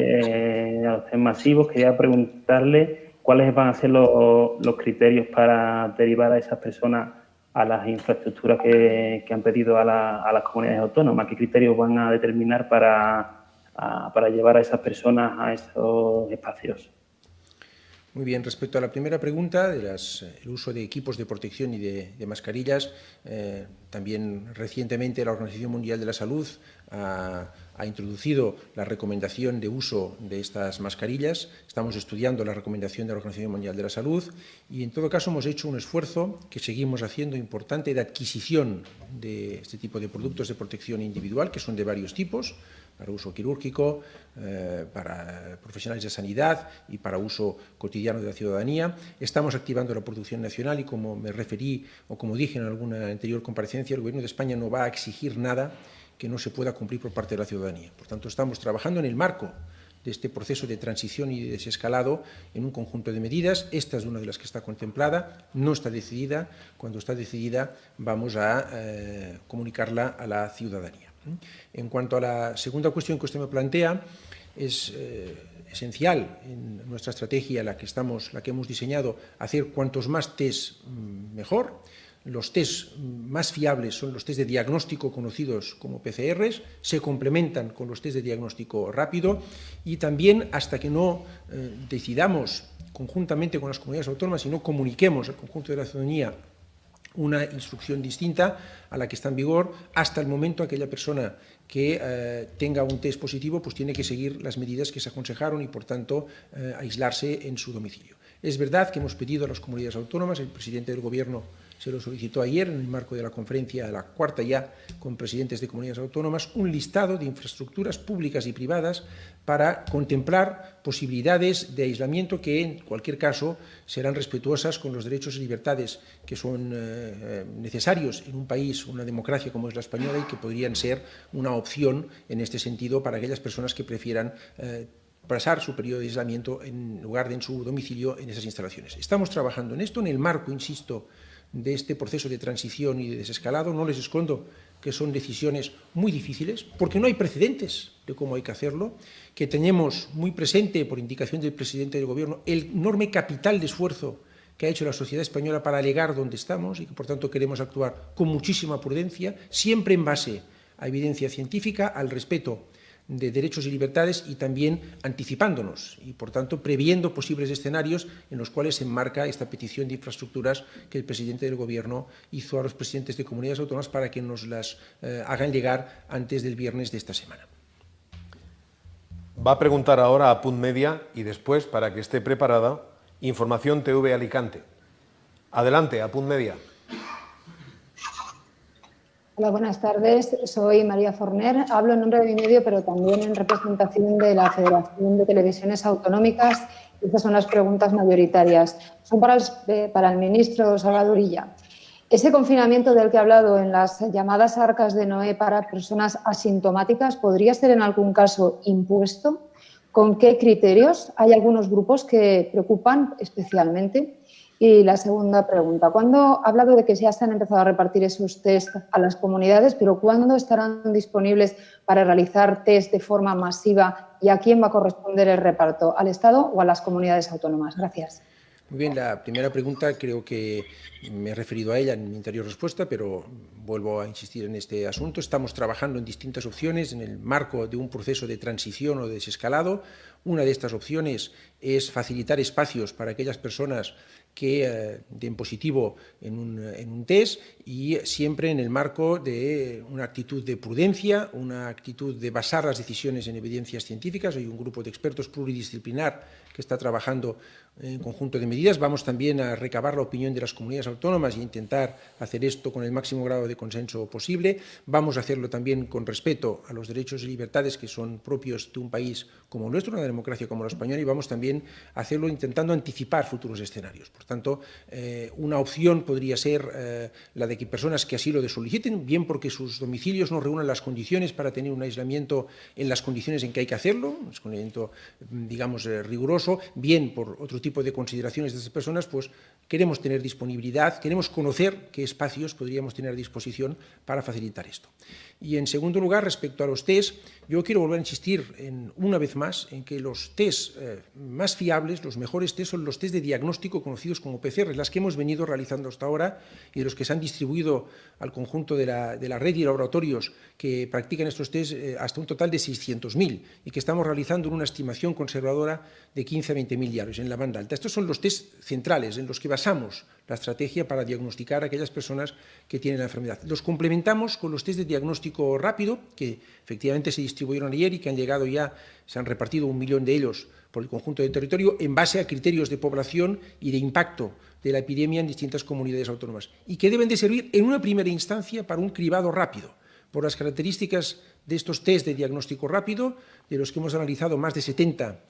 masivos, quería preguntarle cuáles van a ser los criterios para derivar a esas personas a las infraestructuras que han pedido a las comunidades autónomas. ¿Qué criterios van a determinar para llevar a esas personas a esos espacios? Muy bien, respecto a la primera pregunta, el uso de equipos de protección y de mascarillas, también recientemente la Organización Mundial de la Salud ha introducido la recomendación de uso de estas mascarillas. Estamos estudiando la recomendación de la Organización Mundial de la Salud y, en todo caso, hemos hecho un esfuerzo que seguimos haciendo importante de adquisición de este tipo de productos de protección individual, que son de varios tipos, para uso quirúrgico, para profesionales de sanidad y para uso cotidiano de la ciudadanía. Estamos activando la producción nacional y, como me referí o como dije en alguna anterior comparecencia, el Gobierno de España no va a exigir nada que no se pueda cumplir por parte de la ciudadanía. Por tanto, estamos trabajando en el marco de este proceso de transición y de desescalado en un conjunto de medidas. Esta es una de las que está contemplada, no está decidida. Cuando está decidida vamos a comunicarla a la ciudadanía. En cuanto a la segunda cuestión que usted me plantea, es esencial en nuestra estrategia, la que hemos diseñado, hacer cuantos más test mejor. Los test más fiables son los test de diagnóstico conocidos como PCRs, se complementan con los test de diagnóstico rápido y también, hasta que no decidamos conjuntamente con las comunidades autónomas y no comuniquemos al conjunto de la ciudadanía una instrucción distinta a la que está en vigor, hasta el momento aquella persona que tenga un test positivo pues tiene que seguir las medidas que se aconsejaron y, por tanto, aislarse en su domicilio. Es verdad que hemos pedido a las comunidades autónomas, el presidente del Gobierno se lo solicitó ayer en el marco de la conferencia, la cuarta ya, con presidentes de comunidades autónomas, un listado de infraestructuras públicas y privadas para contemplar posibilidades de aislamiento que, en cualquier caso, serán respetuosas con los derechos y libertades que son necesarios en un país, una democracia como es la española, y que podrían ser una opción en este sentido para aquellas personas que prefieran pasar su periodo de aislamiento en lugar de en su domicilio en esas instalaciones. Estamos trabajando en esto, en el marco, insisto, de este proceso de transición y de desescalado. No les escondo que son decisiones muy difíciles, porque no hay precedentes de cómo hay que hacerlo, que tenemos muy presente, por indicación del presidente del Gobierno, el enorme capital de esfuerzo que ha hecho la sociedad española para llegar donde estamos y que, por tanto, queremos actuar con muchísima prudencia, siempre en base a evidencia científica, al respeto de derechos y libertades y también anticipándonos y, por tanto, previendo posibles escenarios en los cuales se enmarca esta petición de infraestructuras que el presidente del Gobierno hizo a los presidentes de comunidades autónomas para que nos las hagan llegar antes del viernes de esta semana. Va a preguntar ahora a Punt Media y después, para que esté preparada, Información TV Alicante. Adelante, a Punt Media. Hola, buenas tardes. Soy María Forner. Hablo en nombre de mi medio, pero también en representación de la Federación de Televisiones Autonómicas. Estas son las preguntas mayoritarias. Son para el ministro Salvador Illa. Ese confinamiento del que ha hablado en las llamadas arcas de Noé para personas asintomáticas, ¿podría ser en algún caso impuesto? ¿Con qué criterios? Hay algunos grupos que preocupan especialmente. Y la segunda pregunta, ¿cuándo ha hablado de que ya se han empezado a repartir esos test a las comunidades, pero cuándo estarán disponibles para realizar test de forma masiva y a quién va a corresponder el reparto, al Estado o a las comunidades autónomas? Gracias. Muy bien, la primera pregunta creo que me he referido a ella en mi anterior respuesta, pero vuelvo a insistir en este asunto. Estamos trabajando en distintas opciones en el marco de un proceso de transición o de desescalado. Una de estas opciones es facilitar espacios para aquellas personas que den positivo en un test y siempre en el marco de una actitud de prudencia, una actitud de basar las decisiones en evidencias científicas. Hay un grupo de expertos pluridisciplinar que está trabajando en conjunto de medidas. Vamos también a recabar la opinión de las comunidades autónomas e intentar hacer esto con el máximo grado de consenso posible. Vamos a hacerlo también con respeto a los derechos y libertades que son propios de un país como nuestro, una democracia como la española, y vamos también a hacerlo intentando anticipar futuros escenarios. Por tanto, una opción podría ser la de que personas que así lo soliciten, bien porque sus domicilios no reúnan las condiciones para tener un aislamiento en las condiciones en que hay que hacerlo, un aislamiento, digamos, riguroso, bien por otro tipo de consideraciones de esas personas, pues queremos tener disponibilidad, queremos conocer qué espacios podríamos tener a disposición para facilitar esto. Y, en segundo lugar, respecto a los test, yo quiero volver a insistir una vez más en que los test más fiables, los mejores test, son los test de diagnóstico conocidos como PCR, las que hemos venido realizando hasta ahora y de los que se han distribuido al conjunto de la red y laboratorios que practican estos test hasta un total de 600.000 y que estamos realizando en una estimación conservadora de 15 a 20.000 diarios en la banda alta. Estos son los test centrales en los que basamos la estrategia para diagnosticar a aquellas personas que tienen la enfermedad. Los complementamos con los test de diagnóstico rápido, que efectivamente se distribuyeron ayer y que han llegado ya, se han repartido 1 millón de ellos por el conjunto del territorio en base a criterios de población y de impacto de la epidemia en distintas comunidades autónomas y que deben de servir en una primera instancia para un cribado rápido. Por las características de estos test de diagnóstico rápido, de los que hemos analizado más de 70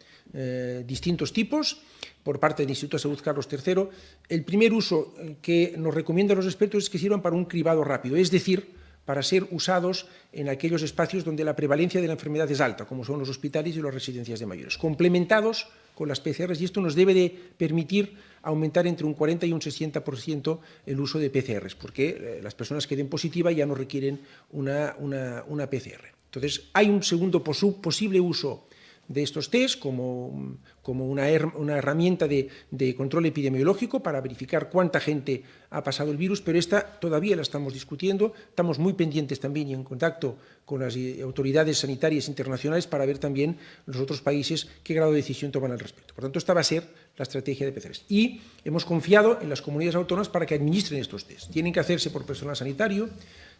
distintos tipos por parte del Instituto de Salud Carlos III, el primer uso que nos recomiendan los expertos es que sirvan para un cribado rápido, es decir, para ser usados en aquellos espacios donde la prevalencia de la enfermedad es alta, como son los hospitales y las residencias de mayores, complementados con las PCRs, y esto nos debe de permitir aumentar entre un 40 y un 60% el uso de PCRs, porque las personas que den positiva ya no requieren una PCR. Entonces, hay un segundo posible uso de estos test como una herramienta de control epidemiológico para verificar cuánta gente ha pasado el virus, pero esta todavía la estamos discutiendo. Estamos muy pendientes también y en contacto con las autoridades sanitarias internacionales para ver también los otros países qué grado de decisión toman al respecto. Por tanto, esta va a ser la estrategia de PCRs. Y hemos confiado en las comunidades autónomas para que administren estos test. Tienen que hacerse por personal sanitario,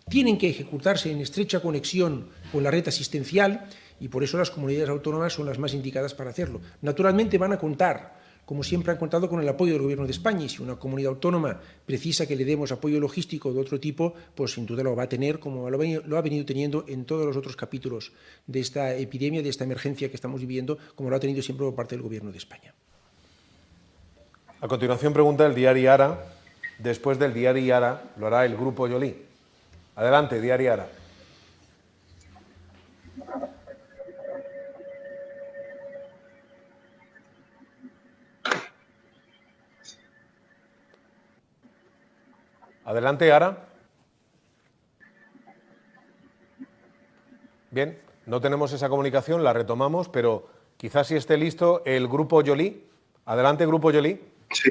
tienen que ejecutarse en estrecha conexión con la red asistencial, y por eso las comunidades autónomas son las más indicadas para hacerlo. Naturalmente van a contar como siempre han contado con el apoyo del Gobierno de España, y si una comunidad autónoma precisa que le demos apoyo logístico de otro tipo, pues sin duda lo va a tener, como lo ha venido teniendo en todos los otros capítulos de esta epidemia, de esta emergencia que estamos viviendo, como lo ha tenido siempre por parte del Gobierno de España. A continuación pregunta el diario Ara. Después del diario Ara lo hará el Grupo Yolí. Adelante, diario Ara. Adelante, Ara. Bien, no tenemos esa comunicación, la retomamos, pero quizás si esté listo el Grupo Yolí. Adelante, Grupo Yolí. Sí.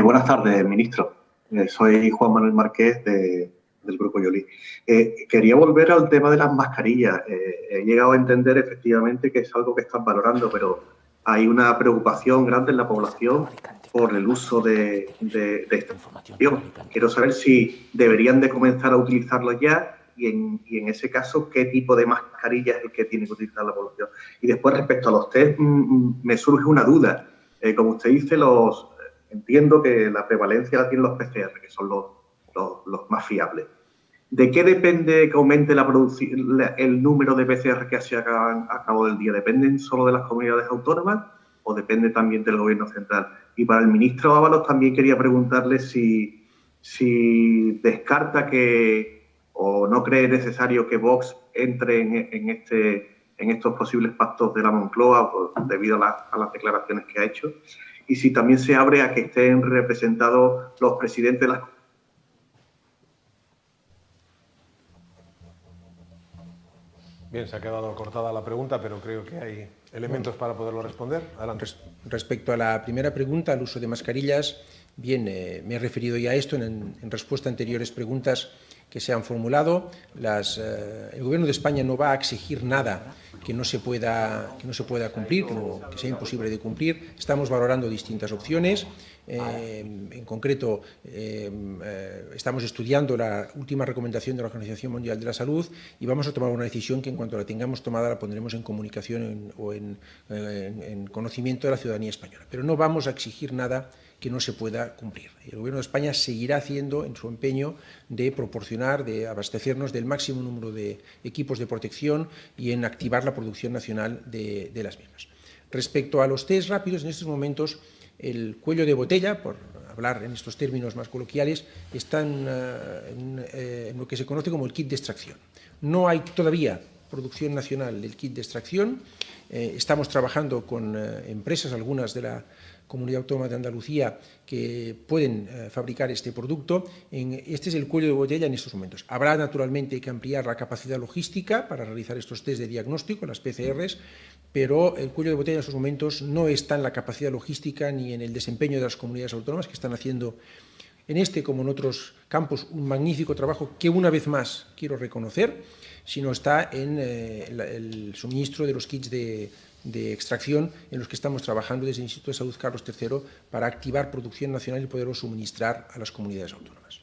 Buenas tardes, ministro. Soy Juan Manuel Márquez del Grupo Yolí. Quería volver al tema de las mascarillas. He llegado a entender efectivamente que es algo que están valorando, pero hay una preocupación grande en la población por el uso de esta información. Quiero saber si deberían de comenzar a utilizarlo ya y en ese caso, ¿qué tipo de mascarilla es el que tiene que utilizar la población? Y después, respecto a los test, me surge una duda. Como usted dice, entiendo que la prevalencia la tienen los PCR, que son los más fiables. ¿De qué depende que aumente el número de PCR que se hagan a cabo del día? ¿Dependen solo de las comunidades autónomas o depende también del Gobierno central? Y para el ministro Ábalos también quería preguntarle si descarta o no cree necesario que Vox entre en estos posibles pactos de la Moncloa debido a las declaraciones que ha hecho, y si también se abre a que estén representados los presidentes de las... Bien, se ha quedado cortada la pregunta, pero creo que hay elementos para poderlo responder. Adelante. Respecto a la primera pregunta, al uso de mascarillas, bien, me he referido ya a esto en respuesta a anteriores preguntas que se han formulado. El Gobierno de España no va a exigir nada que no se pueda cumplir, que sea imposible de cumplir. Estamos valorando distintas opciones. En concreto, estamos estudiando la última recomendación de la Organización Mundial de la Salud y vamos a tomar una decisión que en cuanto la tengamos tomada la pondremos en comunicación o en conocimiento de la ciudadanía española. Pero no vamos a exigir nada que no se pueda cumplir. El Gobierno de España seguirá haciendo en su empeño de proporcionar, de abastecernos del máximo número de equipos de protección y en activar la producción nacional de las mismas. Respecto a los test rápidos, en estos momentos el cuello de botella, por hablar en estos términos más coloquiales, está en lo que se conoce como el kit de extracción. No hay todavía producción nacional del kit de extracción. Estamos trabajando con empresas, algunas de la Comunidad Autónoma de Andalucía, que pueden fabricar este producto. Este es el cuello de botella en estos momentos. Habrá naturalmente que ampliar la capacidad logística para realizar estos test de diagnóstico, las PCRs, pero el cuello de botella en estos momentos no está en la capacidad logística ni en el desempeño de las comunidades autónomas, que están haciendo en este como en otros campos un magnífico trabajo que una vez más quiero reconocer, sino está en el suministro de los kits de extracción en los que estamos trabajando desde el Instituto de Salud Carlos III para activar producción nacional y poderlo suministrar a las comunidades autónomas.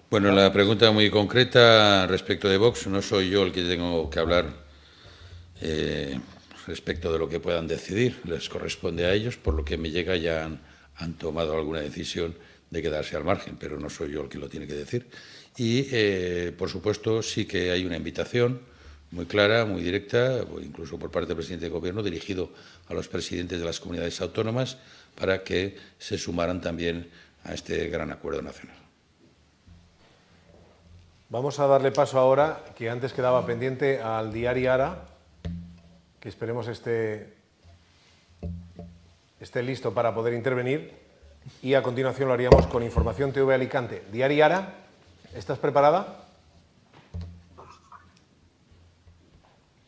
Bueno, la pregunta muy concreta respecto de Vox, no soy yo el que tengo que hablar respecto de lo que puedan decidir, les corresponde a ellos, por lo que me llega ya han tomado alguna decisión de quedarse al margen, pero no soy yo el que lo tiene que decir. Y, por supuesto, sí que hay una invitación muy clara, muy directa, o incluso por parte del presidente del Gobierno, dirigido a los presidentes de las comunidades autónomas para que se sumaran también a este gran acuerdo nacional. Vamos a darle paso ahora, que antes quedaba pendiente, al diario Ara, que esperemos esté listo para poder intervenir, y a continuación lo haríamos con Información TV Alicante. Diario Ara, ¿estás preparada?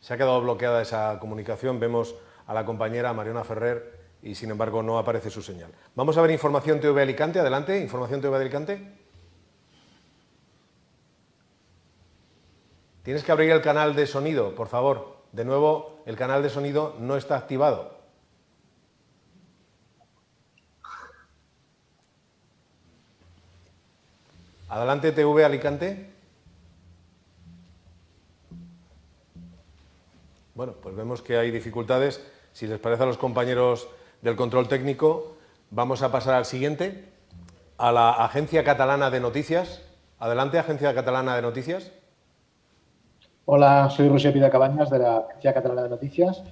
Se ha quedado bloqueada esa comunicación, vemos a la compañera Mariona Ferrer y sin embargo no aparece su señal. Vamos a ver Información TV Alicante, adelante, Información TV Alicante. Tienes que abrir el canal de sonido, por favor. De nuevo, el canal de sonido no está activado. Adelante, TV Alicante. Bueno, pues vemos que hay dificultades. Si les parece a los compañeros del control técnico, vamos a pasar al siguiente, a la Agencia Catalana de Noticias. Adelante, Agencia Catalana de Noticias. Hola, soy Roger Pidecabañas de la Agencia Catalana de Noticias.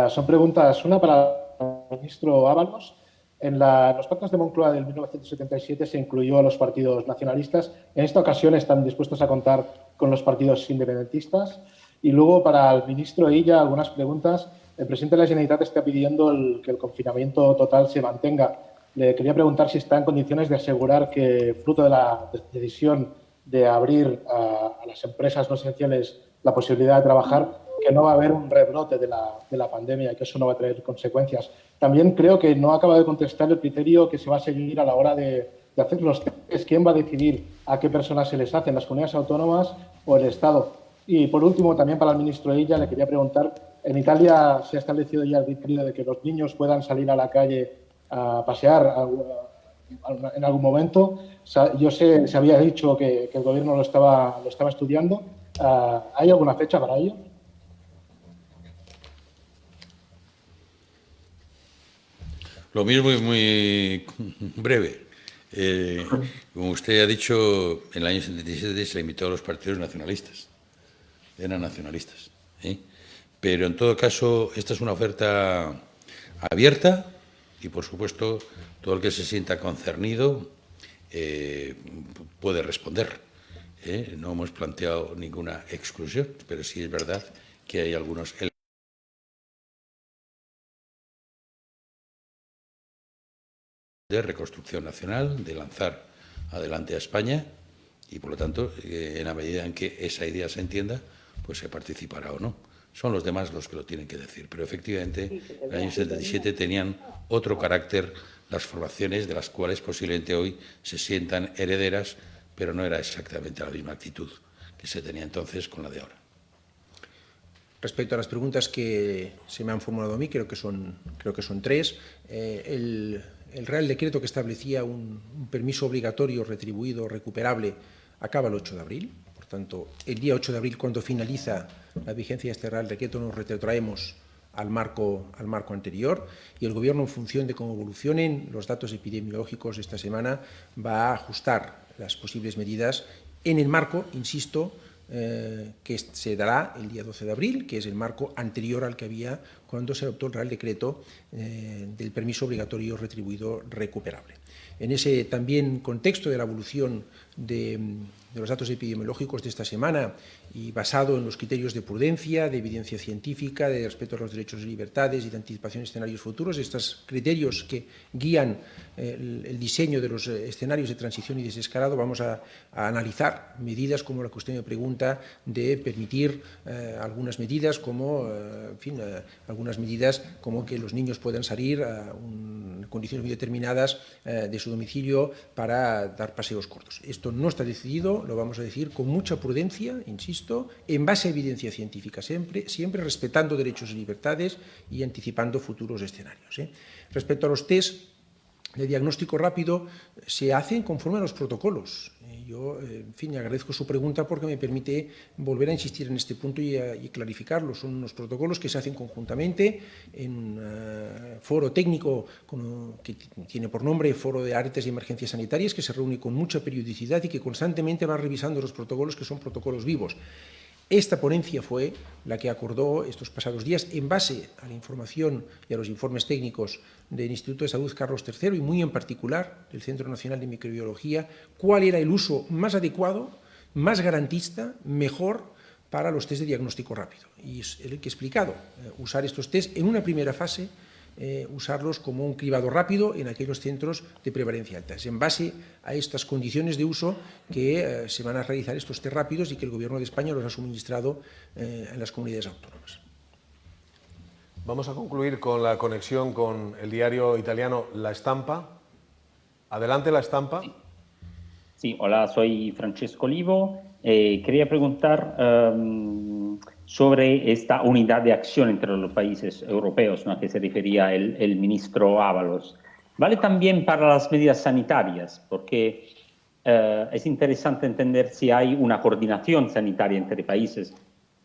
Son preguntas, una para el ministro Ábalos. En los pactos de Moncloa del 1977 se incluyó a los partidos nacionalistas. En esta ocasión están dispuestos a contar con los partidos independentistas. Y luego, para el ministro Illa, algunas preguntas. El presidente de la Generalitat está pidiendo que el confinamiento total se mantenga. Le quería preguntar si está en condiciones de asegurar que, fruto de la decisión de abrir a las empresas no esenciales la posibilidad de trabajar, que no va a haber un rebrote de la pandemia y que eso no va a traer consecuencias. También creo que no acaba de contestar el criterio que se va a seguir a la hora de hacer los test. ¿Quién va a decidir a qué personas se les hacen, las comunidades autónomas o el Estado? Y, por último, también para el ministro Illa, le quería preguntar, en Italia se ha establecido ya el criterio de que los niños puedan salir a la calle a pasear en algún momento. Se había dicho que el Gobierno lo estaba estudiando. ¿Hay alguna fecha para ello? Lo mismo es muy breve. Como usted ha dicho, en el año 77 se limitó a los partidos nacionalistas. Eran nacionalistas. Pero, en todo caso, esta es una oferta abierta y, por supuesto, todo el que se sienta concernido puede responder. No hemos planteado ninguna exclusión, pero sí es verdad que hay algunos de reconstrucción nacional, de lanzar adelante a España y, por lo tanto, en la medida en que esa idea se entienda, pues se participará o no. Son los demás los que lo tienen que decir. Pero, efectivamente, en el año 77 tenían otro carácter las formaciones de las cuales posiblemente hoy se sientan herederas, pero no era exactamente la misma actitud que se tenía entonces con la de ahora. Respecto a las preguntas que se me han formulado a mí, creo que son tres. El Real Decreto que establecía un permiso obligatorio, retribuido, recuperable, acaba el 8 de abril. Por tanto, el día 8 de abril, cuando finaliza la vigencia de este Real Decreto, nos retrotraemos al marco anterior, y el Gobierno, en función de cómo evolucionen los datos epidemiológicos de esta semana, va a ajustar las posibles medidas en el marco, insisto, que se dará el día 12 de abril, que es el marco anterior al que había cuando se adoptó el Real Decreto del permiso obligatorio retribuido recuperable. En ese también contexto de la evolución de los datos epidemiológicos de esta semana y basado en los criterios de prudencia, de evidencia científica, de respeto a los derechos y libertades y de anticipación de escenarios futuros, estos criterios que guían el diseño de los escenarios de transición y desescalado, vamos a analizar medidas como la que usted me pregunta, de permitir algunas medidas como, algunas medidas como que los niños puedan salir en condiciones muy determinadas de su domicilio para dar paseos cortos. Esto no está decidido, lo vamos a decir con mucha prudencia, insisto, en base a evidencia científica, siempre respetando derechos y libertades y anticipando futuros escenarios. Respecto a los test de diagnóstico rápido, se hacen conforme a los protocolos. Yo, en fin, agradezco su pregunta porque me permite volver a insistir en este punto y clarificarlo. Son unos protocolos que se hacen conjuntamente en un foro técnico que tiene por nombre Foro de Alertas y Emergencias Sanitarias, que se reúne con mucha periodicidad y que constantemente va revisando los protocolos, que son protocolos vivos. Esta ponencia fue la que acordó estos pasados días, en base a la información y a los informes técnicos del Instituto de Salud Carlos III y muy en particular del Centro Nacional de Microbiología, cuál era el uso más adecuado, más garantista, mejor para los test de diagnóstico rápido. Y es el que he explicado, usar estos test en una primera fase, usarlos como un cribado rápido en aquellos centros de prevalencia alta. Es en base a estas condiciones de uso que se van a realizar estos test rápidos y que el Gobierno de España los ha suministrado en las comunidades autónomas. Vamos a concluir con la conexión con el diario italiano La Stampa. Adelante, La Stampa. Sí, hola, soy Francesco Olivo. Quería preguntar sobre esta unidad de acción entre los países europeos, ¿no?, que se refería el ministro Ábalos. ¿Vale también para las medidas sanitarias? Porque es interesante entender si hay una coordinación sanitaria entre países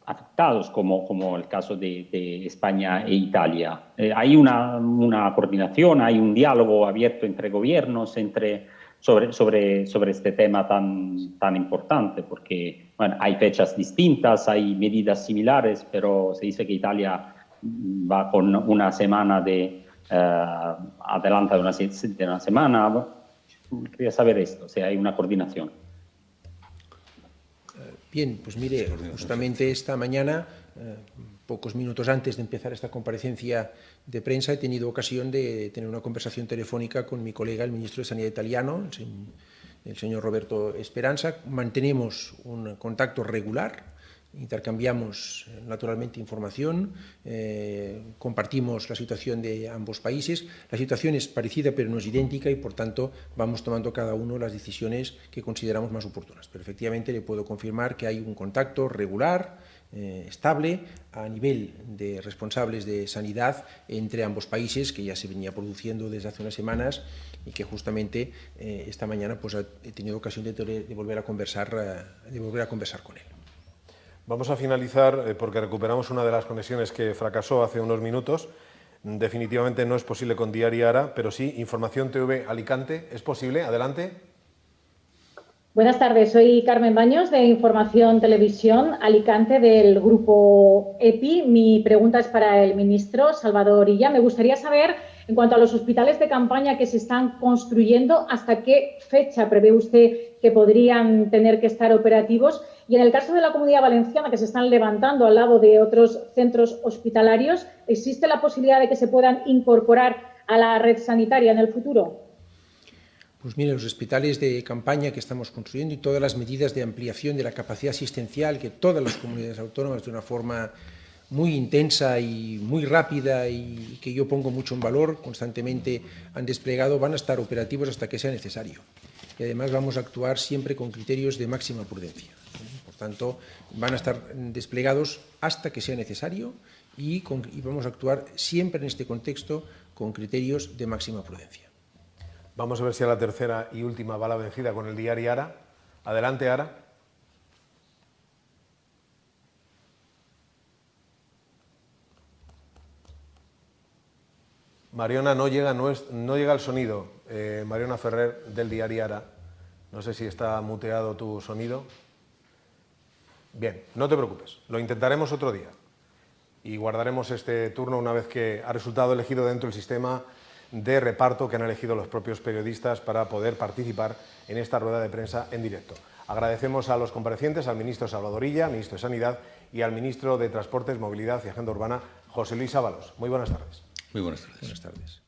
afectados, como el caso de España e Italia. Hay una coordinación, hay un diálogo abierto entre gobiernos, sobre este tema tan importante, porque bueno, hay fechas distintas, hay medidas similares, pero se dice que Italia va con una semana adelanta de una semana. Quería saber esto, si hay una coordinación. Bien, pues mire, justamente esta mañana, pocos minutos antes de empezar esta comparecencia de prensa, he tenido ocasión de tener una conversación telefónica con mi colega, el ministro de Sanidad italiano, el señor Roberto Speranza. Mantenemos un contacto regular, intercambiamos naturalmente información, compartimos la situación de ambos países. La situación es parecida pero no es idéntica y por tanto vamos tomando cada uno las decisiones que consideramos más oportunas. Pero efectivamente le puedo confirmar que hay un contacto regular, estable, a nivel de responsables de sanidad entre ambos países, que ya se venía produciendo desde hace unas semanas y que justamente esta mañana pues, he tenido ocasión de volver a conversar con él. Vamos a finalizar porque recuperamos una de las conexiones que fracasó hace unos minutos. Definitivamente no es posible con Diari Ara, pero sí Información TV Alicante. ¿Es posible? Adelante. Buenas tardes, soy Carmen Baños de Información Televisión Alicante del grupo EPI. Mi pregunta es para el ministro Salvador Illa. Me gustaría saber, en cuanto a los hospitales de campaña que se están construyendo, ¿hasta qué fecha prevé usted que podrían tener que estar operativos? Y en el caso de la Comunidad Valenciana, que se están levantando al lado de otros centros hospitalarios, ¿existe la posibilidad de que se puedan incorporar a la red sanitaria en el futuro? Pues mire, los hospitales de campaña que estamos construyendo y todas las medidas de ampliación de la capacidad asistencial que todas las comunidades autónomas de una forma muy intensa y muy rápida y que yo pongo mucho en valor, constantemente han desplegado, van a estar operativos hasta que sea necesario. Y además vamos a actuar siempre con criterios de máxima prudencia. Por tanto, van a estar desplegados hasta que sea necesario y vamos a actuar siempre en este contexto con criterios de máxima prudencia. Vamos a ver si a la tercera y última bala vencida con el Diari Ara. Adelante, Ara. Mariona, no llega el sonido. Mariona Ferrer, del Diari Ara. No sé si está muteado tu sonido. Bien, no te preocupes. Lo intentaremos otro día. Y guardaremos este turno una vez que ha resultado elegido dentro del sistema de reparto que han elegido los propios periodistas para poder participar en esta rueda de prensa en directo. Agradecemos a los comparecientes, al ministro Salvador Illa, ministro de Sanidad, y al ministro de Transportes, Movilidad y Agenda Urbana, José Luis Ábalos. Muy buenas tardes. Muy buenas tardes. Buenas tardes.